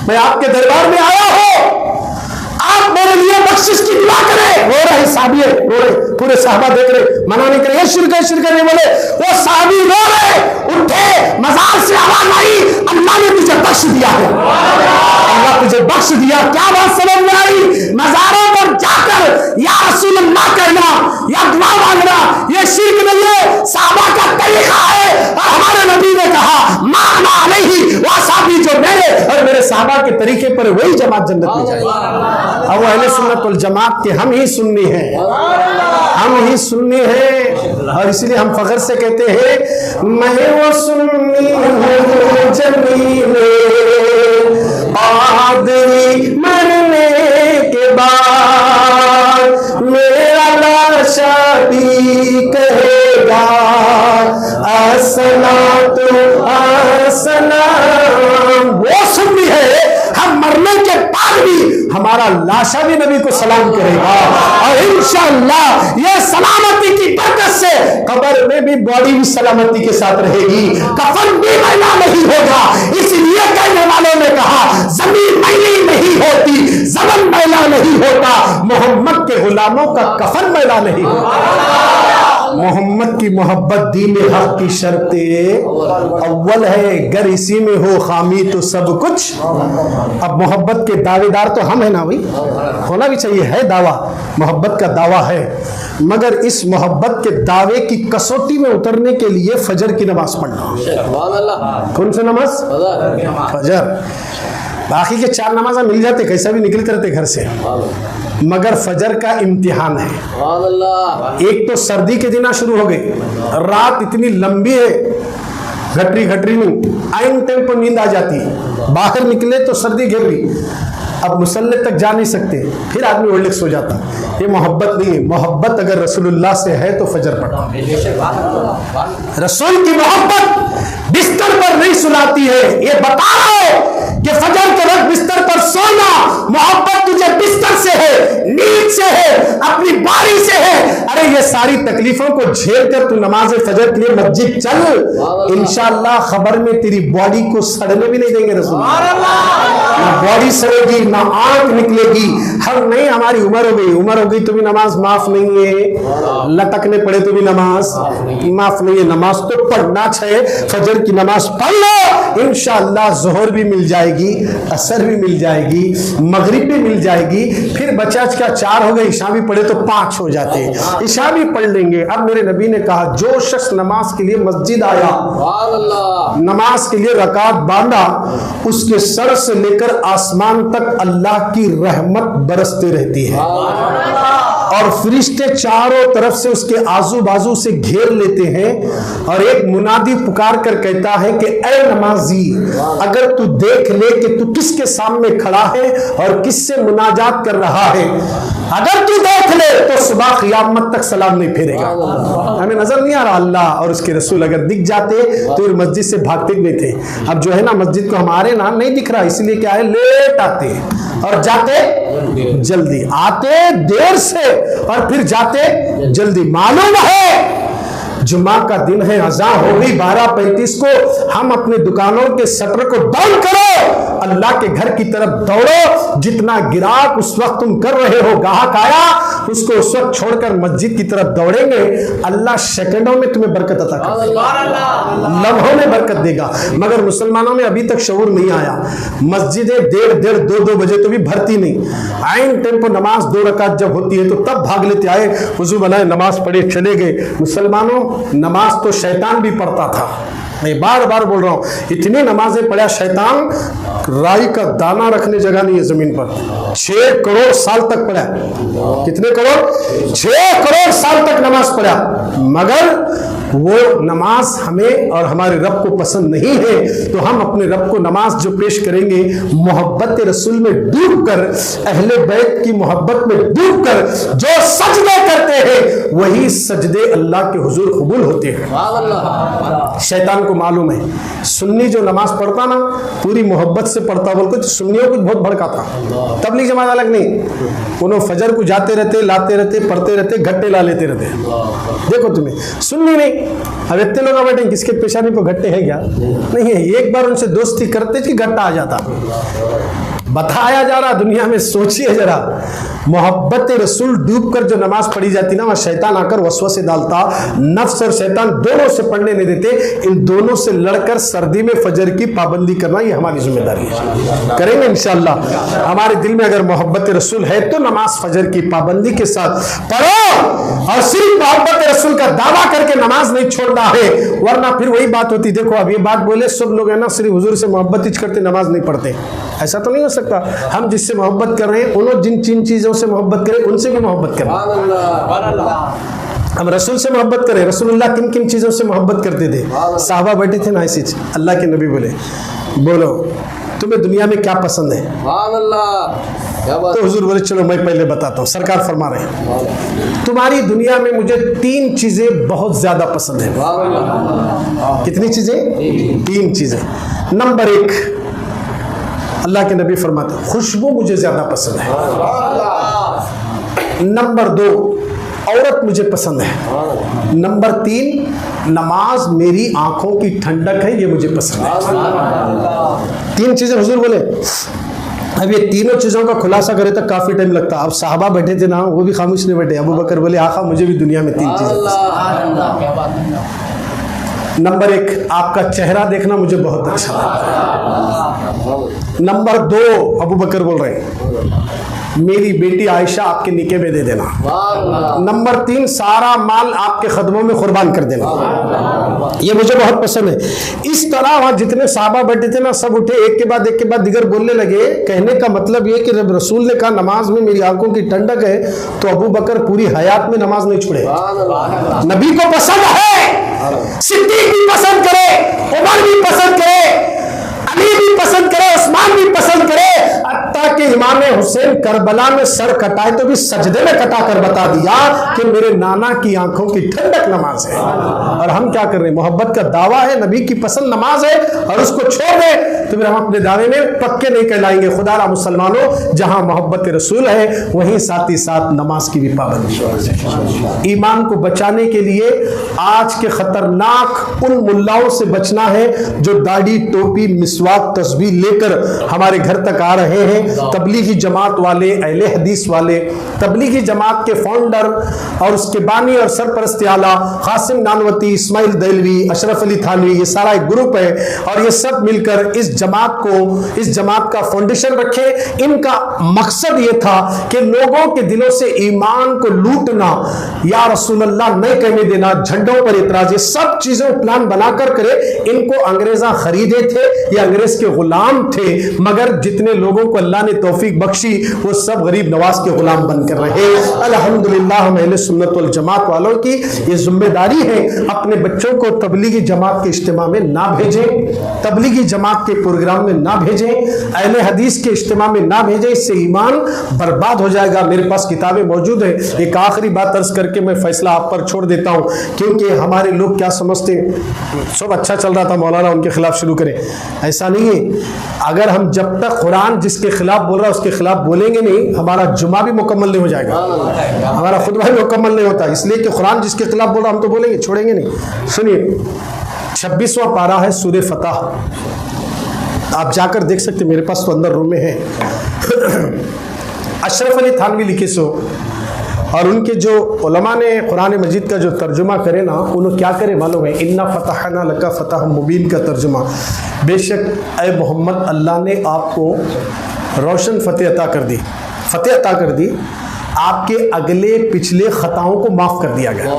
मैं आपके दरबार में आया हूँ, आप मेरे लिए बख्शिश की दुआ करें। रो रहे साहबी, रो रहे, पूरे साहबा देख रहे, मना नहीं करे, शिरक नहीं बोले, वो साहबी रो रहे, उठे, मज़ार से आवाज आई, अल्लाह ने तुझे बख्श दिया है, अल्लाह तुझे बख्श दिया। क्या बात समझ में आई? मज़ारों पर जाकर या रसूल अल्लाह कहना या दुआ मांगना ये शिरक नहीं है, साहबा का तरीका है। और हमारे नबी ने कहा, माना अलैहि व अस्हाबी, जो मेरे और मेरे साहबा के तरीके पर वही जमात जन्नत में जाएगी। अब वो अहले सुन्नत वल जमात के हम ही सुन्नी हैं, हम ही सुन्नी हैं। और इसलिए हम फख्र से कहते हैं, मैं वो सुन्नी हूँ जमीले पादरी मरने के बाद, मेरा लाशा भी कहेगा अस्सलातु अस्सलाम। वो सुन्नी है, हम मरने के बाद भी हमारा लाशा भी नबी को सलाम करेगा। और इंशाअल्लाह ये सलामती की बरकत से कब्र में भी बॉडी भी सलामती के साथ रहेगी, कफन भी मैला नहीं होगा। इसलिए कहने वालों ने कहा, जमीन मैली नहीं होती, ज़मन मैला नहीं होता, मोहम्मद के गुलामों का कफन मैला नहीं होता। मोहम्मद की मोहब्बत दीन हक की शर्त अव्वल है, गर इसी में हो खामी तो सब कुछ। अब मोहब्बत के दावेदार तो हम है ना भाई, होना भी चाहिए, है दावा, मोहब्बत का दावा है, मगर इस मोहब्बत के दावे की कसौटी में उतरने के लिए फजर की नमाज पढ़ना। कौन सी नमाज? फजर। बाकी के 4 नमाज़ मिल जाते, कैसा भी निकलते रहते घर से, मगर फजर का इम्तिहान है। एक तो सर्दी के दिन शुरू हो गई, रात इतनी लंबी है, घटरी घटरी में आइन टाइम पर नींद आ जाती है, बाहर निकले तो सर्दी घेर ली, अब मुसल्ले तक जा नहीं सकते, फिर आदमी ओल्ड सो जाता। ये मोहब्बत नहीं है। मोहब्बत अगर रसूलुल्लाह से है तो फजर पढ़ो। रसूल की मोहब्बत बिस्तर पर नहीं सुलाती है, ये बता रहा है कि फजर के वक्त बिस्तर पर सोना मोहब्बत तुझे बिस्तर से है, नींद से है, अपनी बारी से है। अरे ये सारी तकलीफों को झेल कर तू नमाज फजर के लिए मस्जिद चल, इंशाअल्लाह खबर में तेरी बॉडी को सड़ने भी नहीं देंगे रसूल। ना बॉडी सड़ेगी, ना आंख निकलेगी। हम नहीं, हमारी उम्र हो गई तो भी नमाज माफ नहीं है, लटकने पड़े तो भी नमाज माफ नहीं है। नमाज तो पढ़ना चाहिए, फजर की नमाज पढ़ लो, इंशाअल्लाह जोहर भी मिल जाएगी, असर भी मिल जाएगी, मगरिब भी मिल जाएगी। फिर बचा का 4 हो गए, ईशा भी पढ़े तो 5 हो जाते, ईशा भी पढ़ लेंगे। अब मेरे नबी ने कहा जो शख्स नमाज के लिए मस्जिद आया, नमाज के लिए रकात बांधा, उसके सर से लेकर आसमान तक अल्लाह की रहमत बरसते रहती है और फरिश्ते चारों तरफ से उसके आजू बाजू से घेर लेते हैं। और एक मुनादी पुकार कर कहता है कि ऐ नमाजी, अगर तू देख ले कि तू किसके सामने खड़ा है और किससे मुनाजात कर रहा है, अगर तू देख ले तो सुबह क़यामत तक सलाम नहीं फेरेगा। हमें नजर नहीं आ रहा, अल्लाह और उसके रसूल अगर दिख जाते तो मस्जिद से भागते भी थे। अब जो है ना, मस्जिद को हमारे नाम नहीं दिख रहा, इसलिए क्या है, लेट आते और जाते जल्दी, आते देर से और फिर जाते जल्दी। मालूम है जुम्मा का दिन है, अज़ान हो गई 12:35 को, हम अपने दुकानों के शटर को डाउन करो, अल्लाह के घर की तरफ दौड़ो। जितना गिराक उस वक्त तुम कर रहे हो, गाहक आया उसको उस वक्त छोड़कर मस्जिद की तरफ दौड़ेंगे, अल्लाह सेकंडों में तुम्हें बरकत अता करेगा, लम्हों में बरकत देगा। मगर मुसलमानों में अभी तक शऊर नहीं आया, मस्जिदें 1:30, 2 बजे तो भी भरती नहीं। आइन टेम्पो नमाज 2 रकात जब होती है तो तब भाग लेते, आए वुजू बनाए, नमाज पढ़े, चले गए। मुसलमानों, नमाज तो शैतान भी पढ़ता था, मैं बार बार बोल रहा हूं, इतनी नमाजें पढ़ा शैतान, राई का दाना रखने जगह नहीं है जमीन पर। 6 करोड़ साल तक पढ़ा, कितने करोड़, 6 करोड़ साल तक नमाज पढ़ा, मगर वो नमाज हमें और हमारे रब को पसंद नहीं है। तो हम अपने रब को नमाज जो पेश करेंगे, मोहब्बत रसूल में डूब कर, अहले बैत की मोहब्बत में डूब कर जो सजदे करते हैं, वही सजदे अल्लाह के हुजूर कबूल होते हैं। शैतान को मालूम है, सुन्नी जो नमाज पढ़ता ना पूरी मोहब्बत से पढ़ता, बोल तो सुन्नियों को बहुत भड़का था। तबलीग जमात अलग नहीं, उन्होंने फजर को जाते रहते, लाते रहते, पढ़ते रहते, घट्टे ला लेते रहते। देखो तुम्हें सुन्नी नहीं, अब इतने लोग बैठे किसके पेशानी पे घट्टे हैं क्या, नहीं है। एक बार उनसे दोस्ती करते कि घट्टा आ जाता, बताया जा रहा दुनिया में। सोचिए जरा, मोहब्बत रसूल डूब कर जो नमाज पढ़ी जाती ना, वहाँ शैतान आकर वसवसे डालता, नफ्स और शैतान दोनों से पढ़ने नहीं देते। इन दोनों से लड़कर सर्दी में फजर की पाबंदी करना ये हमारी जिम्मेदारी है, करेंगे इंशाअल्लाह। हमारे दिल में अगर मोहब्बत रसूल है तो नमाज फजर की पाबंदी के साथ पढ़ो, और सिर्फ मोहब्बत रसूल का दावा करके नमाज नहीं छोड़ना है, वरना फिर वही बात होती। देखो अब ये बात बोले सब लोग है ना, सिर्फ हुजूर से मोहब्बत ही करते, नमाज नहीं पढ़ते, ऐसा तो नहीं हो सकता। हम जिससे मोहब्बत कर रहे हैं, उन्होंने जिन चीजों से मोहब्बत करें उनसे भी मोहब्बत करें। हम रसूल से मोहब्बत करें, रसूलुल्लाह किन किन चीजों से मोहब्बत करते थे, साहबा बैठे थे ना ऐसी, अल्लाह के नबी बोले, बोलो तुम्हें दुनिया में क्या पसंद है, तो हुजूर बोले चलो मैं पहले बताता हूँ। सरकार फरमा रहे हैं, तुम्हारी दुनिया में मुझे 3 चीजें बहुत ज्यादा पसंद है। कितनी चीजें? 3 चीजें। नंबर 1, अल्लाह के नबी फरमाते खुशबू मुझे ज्यादा पसंद है। नंबर 2, औरत मुझे पसंद है। नंबर 3, नमाज मेरी आंखों की ठंडक है, ये मुझे पसंद है। 3 चीजें हुजूर बोले। अब ये तीनों चीजों का खुलासा करे तो काफी टाइम लगता। अब साहबा बैठे थे ना, वो भी खामोश नहीं बैठे। अबू बकर बोले आका मुझे भी दुनिया में 3 चीजें पसंद। नंबर 1, आपका चेहरा देखना मुझे बहुत अच्छा लगता है। नंबर 2, अबू बकर बोल रहे हैं मेरी बेटी आयशा आपके निके में दे देना। नंबर 3, सारा माल आपके कदमों में कुर्बान कर देना, ये मुझे बहुत पसंद है। इस तरह वहाँ जितने साहबा बैठे थे ना, सब उठे एक के बाद दिगर बोलने लगे। कहने का मतलब ये कि जब रसूल ने कहा नमाज में मेरी आंखों की ठंडक है, तो अबू बकर पूरी हयात में नमाज नहीं छोड़े। नबी को पसंद है, सिद्दीक भी पसंद करे, उमर भी पसंद करे, अली भी पसंद करे, उस्मान भी पसंद करे, हत्ता कि इमाम हुसैन हुसैन करबला में सर कटाए तो भी सजदे में कटा कर बता दिया कि मेरे नाना की आंखों की ठंडक नमाज है। और हम क्या कर रहे हैं? मोहब्बत का दावा है, नबी की पसंद नमाज है, और उसको छोड़ दे तो फिर हम अपने दावे में पक्के नहीं कहलाएंगे। खुदा मुसलमानों, जहां मोहब्बत रसूल है वहीं साथ ही साथ नमाज की भी पाबंदी है। ईमान को बचाने के लिए आज के खतरनाक उन मुल्लाओं से बचना है जो दाढ़ी, टोपी, मिसवाक, तस्बीह लेकर हमारे घर तक आ रहे हैं। तबलीगी जमात वाले, अहले हदीस वाले, तबलीगी जमात के फाउंडर और उसके बानी और सरपरस्त आला कासिम नानवती, इस्माइल देलवी, अशरफ अली थानवी, ये सारा एक ग्रुप है और ये सब मिलकर इस जमात का फाउंडेशन रखे। इनका मकसद ये था कि लोगों के दिलों से ईमान को लूटना, या रसूल अल्लाह नहीं कहने देना, झंडों पर इतराज, ये सब चीजों प्लान बनाकर करे। इनको अंग्रेजा खरीदे थे, ये अंग्रेज के गुलाम थे, मगर जितने लोगों को अल्लाह ने तौफीक बख्शी वो सब गरीब नवाज के गुलाम बनकर रहे। अल्हम्दुलिल्लाह, हम अहले सुन्नत वल जमात वालों की ये जिम्मेदारी है, अपने बच्चों को तबलीगी जमात के इज्तिमा में ना भेजें, तबलीगी जमात के प्रोग्राम में ना भेजें, अहले हदीस के इज्तिमा में ना भेजें, इससे ईमान बर्बाद हो जाएगा। मेरे पास किताबें मौजूद है। एक आखिरी बात अर्ज करके मैं फैसला आप पर छोड़ देता हूं, क्योंकि हमारे लोग क्या समझते हैं, सब अच्छा चल रहा था मौलाना उनके खिलाफ शुरू करें, ऐसा नहीं है। अगर हम जब तक कुरान जिसके खिलाफ बोल रहा है उसके खिलाफ बोलेंगे नहीं, हमारा जुमा भी मुकम्मल नहीं हो जाएगा, हमारा खुतबा भी मुकम्मल नहीं होता। इसलिए कि कुरान जिसके खिलाफ बोल रहा हम तो बोलेंगे, छोड़ेंगे नहीं। सुनिए, 26वां पारा है सूरह फतह, आप जाकर देख सकते, मेरे पास तो अंदर रूम में है। अशरफ अली थानवी लिखे सो, और उनके जो उलमा ने कुरान मजीद का जो तर्जुमा करे ना, उन्होंने क्या करे मालूम है? इन्ना फतहना लका फतह मुबीन का तर्जुमा, बेशक ए मोहम्मद अल्लाह ने आपको रोशन फतेह अता कर दी, फतेह अता कर दी, आपके अगले पिछले खताओं को माफ़ कर दिया गया।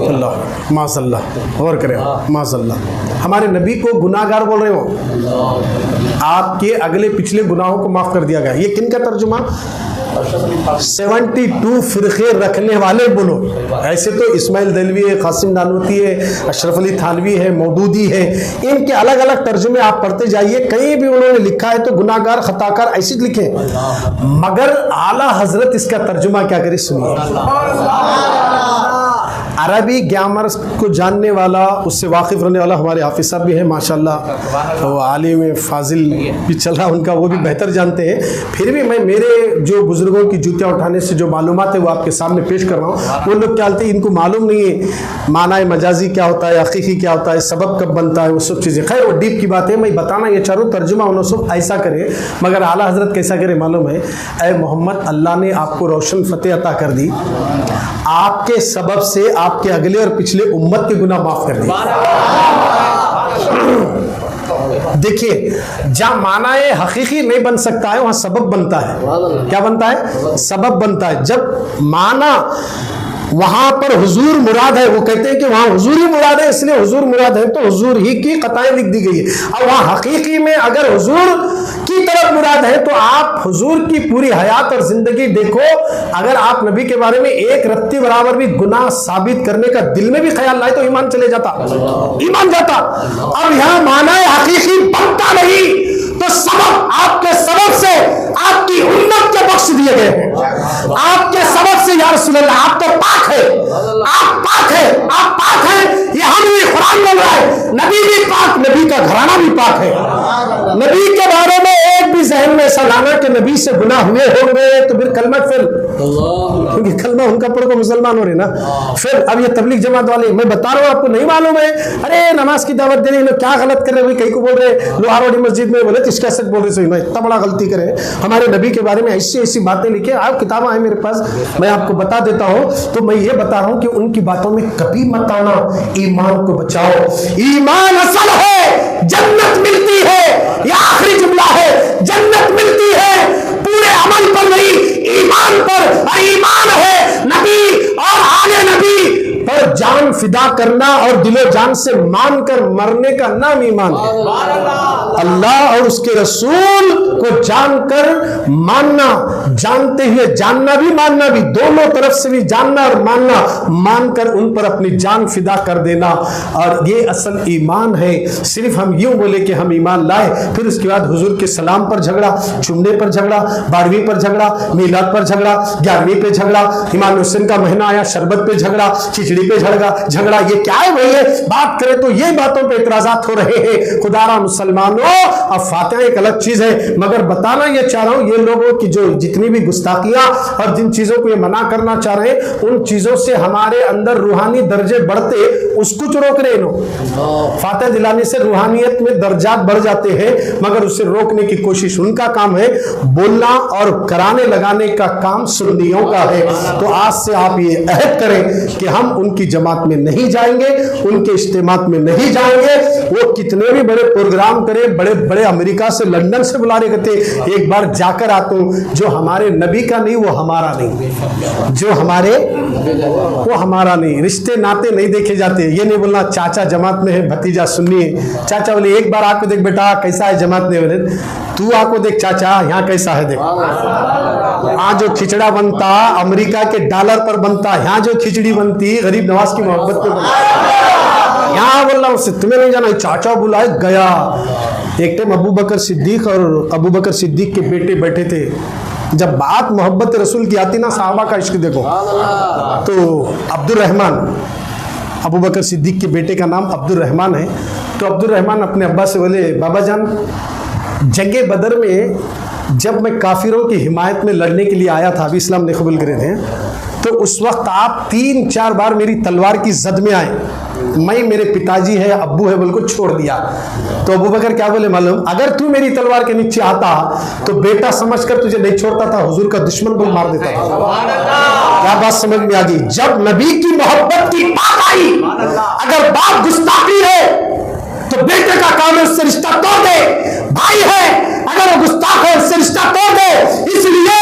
अल्लाह माज़ल्लाह, और करें माज़ल्लाह, हमारे नबी को गुनाहगार बोल रहे हो, आपके अगले पिछले गुनाहों को माफ़ कर दिया गया। ये किन का तर्जुमा? 72 फिरके रखने वाले बोलो। ऐसे तो इस्माइल देलवी है, कासिम नानवती है, अशरफ अली थानवी है, मौदूदी है, इनके अलग अलग तर्जुमे आप पढ़ते जाइए, कहीं भी उन्होंने लिखा है तो गुनाहगार, खताकार ऐसे लिखे, मगर आला हजरत इसका तर्जुमा क्या करे सुनिए। अरबी ग्रामर को जानने वाला, उससे वाकिफ रहने वाला हमारे हाफिज साहब भी हैं माशाल्लाह, तो आलिम फाजिल भी चल रहा उनका, वो भी बेहतर जानते हैं। फिर भी मैं मेरे जो बुजुर्गों की जूतियाँ उठाने से जो मालूमात है वो आपके सामने पेश कर रहा हूँ। वो लोग क्या बोलते हैं, इनको मालूम नहीं है माना मजाजी क्या होता है, हकीकी क्या होता है, सबब कब बनता है, वो सब चीज़ें। खैर वो डीप की बात है, मैं बताना ये चाहूँ तर्जुमा उन्होंने सब ऐसा करे, मगर आला हजरत कैसा करे मालूम है? ऐ मोहम्मद, अल्लाह ने आपको रोशन फतेह अता कर दी, आपके सबब से आपके अगले और पिछले उम्मत के गुनाह माफ कर दिए। देखिए, जहां मानाए हकीकी नहीं बन सकता है वहां सबब बनता है। क्या बनता है? सबब बनता है। जब माना वहां पर हुजूर मुराद है, वो कहते हैं कि वहां हुजूर ही मुराद है, इसलिए हुजूर मुराद है, तो हुजूर ही की कताएं लिख दी गई है। अब वहां हकीकी में अगर हुजूर की तरफ मुराद है तो आप हुजूर की पूरी हयात और जिंदगी देखो, अगर आप नबी के बारे में एक रत्ती बराबर भी गुनाह साबित करने का दिल में भी ख्याल लाए तो ईमान चले जाता, ईमान जाता। अब यहां माना है हकीकी बनता नहीं, तो सबब, आपके सबब से आपकी उम्मत के बख्श दिए गए हैं, आपके सबब से या रसूल अल्लाह, आप तो पाक है, आप पाक है, आप पाक है। ये हम भी कुरान बोल रहा है, नबी भी पाक, नबी का घराना भी पाक है। नबी के बारे में एक भी जहन में ऐसा लाना कि नबी से गुनाह हुए होंगे तो फिर कलमा फिर, क्योंकि कलमा उनका पढ़ को मुसलमान हो रहे ना। फिर अब ये तबलीग जमात वाले, मैं बता रहा हूँ आपको नहीं मालूम है, अरे नमाज की दावत दे रहे हैं, क्या गलत कर रहे हैं, कहीं को बोल रहे लोहारोडी मस्जिद में बोले इसका सच बोल रहे, मैं इतना बड़ा गलती करे, हमारे नबी के बारे में ऐसी ऐसी बातें लिखे, आप किताबें हैं मेरे पास, मैं आपको बता देता हूँ। तो मैं ये बता रहा हूँ कि उनकी बातों में कभी मत आना, ईमान को बचाओ। ईमान असल है, जन्नत मिलती है, यह आखिरी जुमला है, जन्नत मिलती है पूरे अमल पर नहीं, ईमान पर। और ईमान है नबी और आले नबी पर जान फिदा करना और दिलो जान से मानकर मरने का नाम ईमान है। अल्लाह और उसके रसूल को जानकर मानना, जानते हुए जानना भी मानना भी, दोनों तरफ से भी जानना और मानना, मानकर उन पर अपनी जान फिदा कर देना। और ये असल ईमान है। सिर्फ हम यूं बोले कि हम ईमान लाए, फिर उसके बाद हुजूर के सलाम पर झगड़ा, चुमने पर झगड़ा, 12वीं पर झगड़ा, मीलाद पर झगड़ा, 11वीं पे झगड़ा, इमाम हुसैन का महीना आया शरबत पे झगड़ा, खिचड़ी पे झगड़ा, ये क्या है भैया? बात करें तो ये बातों पे इतराजात हो रहे हैं। खुदारा मुसलमानों, अब फातिहा एक अलग चीज है, मगर बताना ये चाह रहा हूं, ये लोगों की जो जितनी भी गुस्ताखियां और जिन चीजों को ये मना करना चाह रहे हैं, उन चीजों से हमारे अंदर रूहानी दर्जे बढ़ते, उसको जो रोक रहे हैं। फातिहा दिलाने से रूहानियत में दर्जात बढ़ जाते हैं, मगर उसे रोकने की कोशिश उनका काम है। बोलना और कराने लगाने का काम सुन्नियों का है। तो आज से आप ये अहद करें कि हम उनकी जमात में नहीं जाएंगे, उनके इज्तिमात में नहीं जाएंगे। वो कितने भी बड़े प्रोग्राम करें, बड़े बड़े अमेरिका से, लंदन से बुला रहे थे, एक बार जाकर आता हूं, जो हमारे नबी का नहीं वो हमारा नहीं, जो हमारे वो हमारा नहीं। रिश्ते नाते नहीं देखे जाते। ये नहीं बोलना चाचा जमात में है, भतीजा सुन्नी है। चाचा बोले एक बार आको देख बेटा कैसा है जमात में, बोले तू आको देख चाचा यहाँ कैसा है देख। यहाँ जो खिचड़ा बनता अमेरिका के डॉलर पर बनता, यहाँ जो खिचड़ी बनती गरीब नवाज की मोहब्बत पे बनती। यहाँ बोल रहा हूँ तुम्हें नहीं जाना, चाचा बुलाए गया। एक टाइम अबू बकर सिद्दीक और अबू बकर सिद्दीक के बेटे बैठे थे। जब बात मोहब्बत रसूल की आती ना, साहबा का इश्क देखो, तो अब्दुल रहमान, अबू बकर सिद्दीक के बेटे का नाम अब्दुल रहमान है। तो अब्दुल रहमान अपने अब्बा से बोले, बाबा जान जंगे बदर में जब मैं काफिरों की हिमायत में लड़ने के लिए आया था, अभी इस्लाम नहीं कबूल करे थे, तो उस वक्त आप 3-4 बार मेरी तलवार की जद में आए। मैं, मेरे पिताजी है, अब्बू है, बिल्कुल छोड़ दिया। तो अबू बकर क्या बोले मालूम, अगर तू मेरी तलवार के नीचे आता तो बेटा समझकर तुझे नहीं छोड़ता था, हुजूर का दुश्मन बोल मार देता था। क्या बात समझ में आ गई? जब नबी की मोहब्बत की बात आई, अगर बात गुस्ताखी है तो बेटे का काम है उससे रिश्ता तोड़ दे। भाई है अगर वो गुस्ताख है उससे रिश्ता तोड़ दे, इसलिए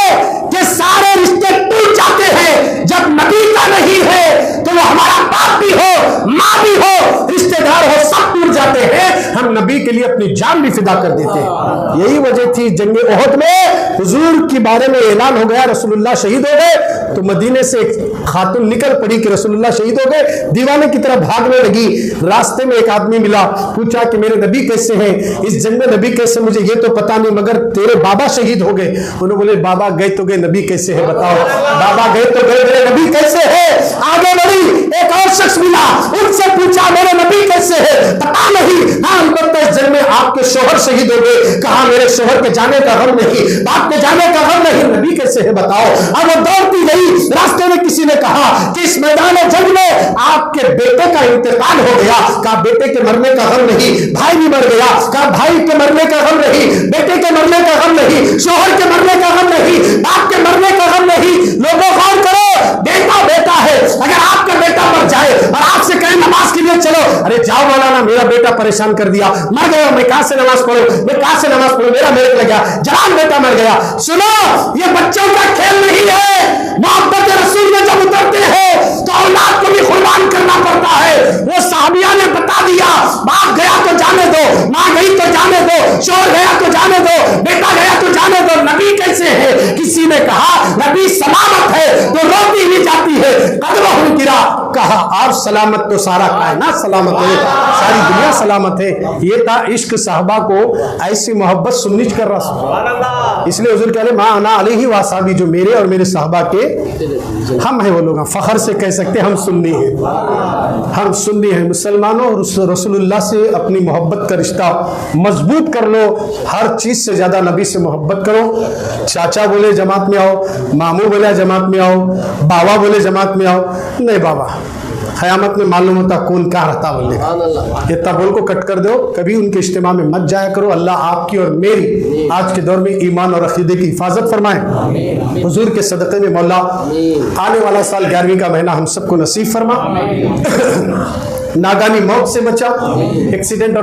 कि सारे रिश्ते टूट जाते हैं जब नबी का नहीं है। तो वो हमारा बाप भी हो, माँ भी हो, रिश्तेदार हो, सब टूट जाते हैं। हम नबी के लिए अपनी जान भी फिदा कर देते हैं। यही वजह थी जंगे ओहद में हुजूर के बारे में ऐलान हो गया, रसूलुल्लाह शहीद हो गए। तो मदीने से एक खातून निकल पड़ी कि रसूलुल्लाह शहीद हो गए, दीवाने की तरह भागने लगी। रास्ते में एक आदमी मिला, पूछा कि मेरे नबी कैसे हैं, इस जंग में नबी कैसे, मुझे ये तो पता नहीं, मगर तेरे बाबा शहीद हो गए। उन्होंने बोले बाबा गए तो गए, नबी कैसे है बताओ। बाबा गए तो गए, मेरे नबी कैसे है। आगे बढ़ी, एक और शख्स मिला, उनसे पूछा मेरे नबी कैसे है, पता नहीं। हाँ इस जंग में आपके शोहर शहीद हो गए। कहा मेरे शोहर के जाने का गम नहीं, बाप के जाने का गम नहीं, नबी कैसे है बताओ। अब वो दौड़ती गई, रास्ते में किसी ने कहा कि इस मैदान जंग में आपके बेटे का इंतकाल हो गया। कहा बेटे के मरने का गम नहीं, भाई भी मर गया। कहा भाई के मरने का गम नहीं, बेटे के मरने का गम नहीं, शोहर के मरने का गम नहीं, बाप के मरने का गम नहीं। लोगों गौर करो, बेटा बेटा है। अगर आपका बेटा मर जाए और आपसे कहे नमाज के लिए चलो, अरे जाओ मौलाना मेरा बेटा परेशान कर दिया, मर गया, मैं कहां से नमाज पढ़ूं, मैं कहां से नमाज पढ़ूं, मेरा मेरे लग गया, जवान बेटा मर गया। सुनो, ये बच्चों का खेल नहीं है। मोहब्बत रसूल में जब उतरते हैं तो औलाद को भी कुर्बान करना पड़ता है। वो साहबिया ने बता दिया, बाप गया तो जाने दो, माँ गई तो जाने दो, शोहर गया तो जाने दो, बेटा गया तो जाने दो। नबी कैसे है? किसी ने कहा नबी सलामत है तो रोटी भी जाती है, कदम गिरा। कहा आप सलामत तो सारा कायनात सलामत है, सारी दुनिया सलामत है। ये था इश्क साहबा को ऐसी मोहब्बत सुन्नी कर रहा। इसलिए हुजूर कह रहे माँ अना अलैहि वसहबी, जो मेरे और मेरे साहबा के हम हैं वो लोग, फखर से कह सकते हम सुन्नी हैं, हम सुन्नी हैं। मुसलमानों और रसूलुल्लाह से अपनी मोहब्बत का रिश्ता मजबूत कर लो। हर चीज से ज्यादा नबी से मोहब्बत करो। चाचा बोले जमात में आओ, मामू बोले जमात में आओ, बाबा बोले जमात में आओ, नहीं बाबा क़यामत में मालूम होता कौन क्या रहता बोले। ये तबोल को कट कर दो, कभी उनके इज्तिमा में मत जाया करो। अल्लाह आपकी और मेरी आज के दौर में ईमान और अकीदे की हिफाजत फरमाए। हुजूर के सदक़े में मौला आने वाला साल 11वीं का महीना हम सबको नसीब फरमा। नागानी मौत से बचा, एक्सीडेंट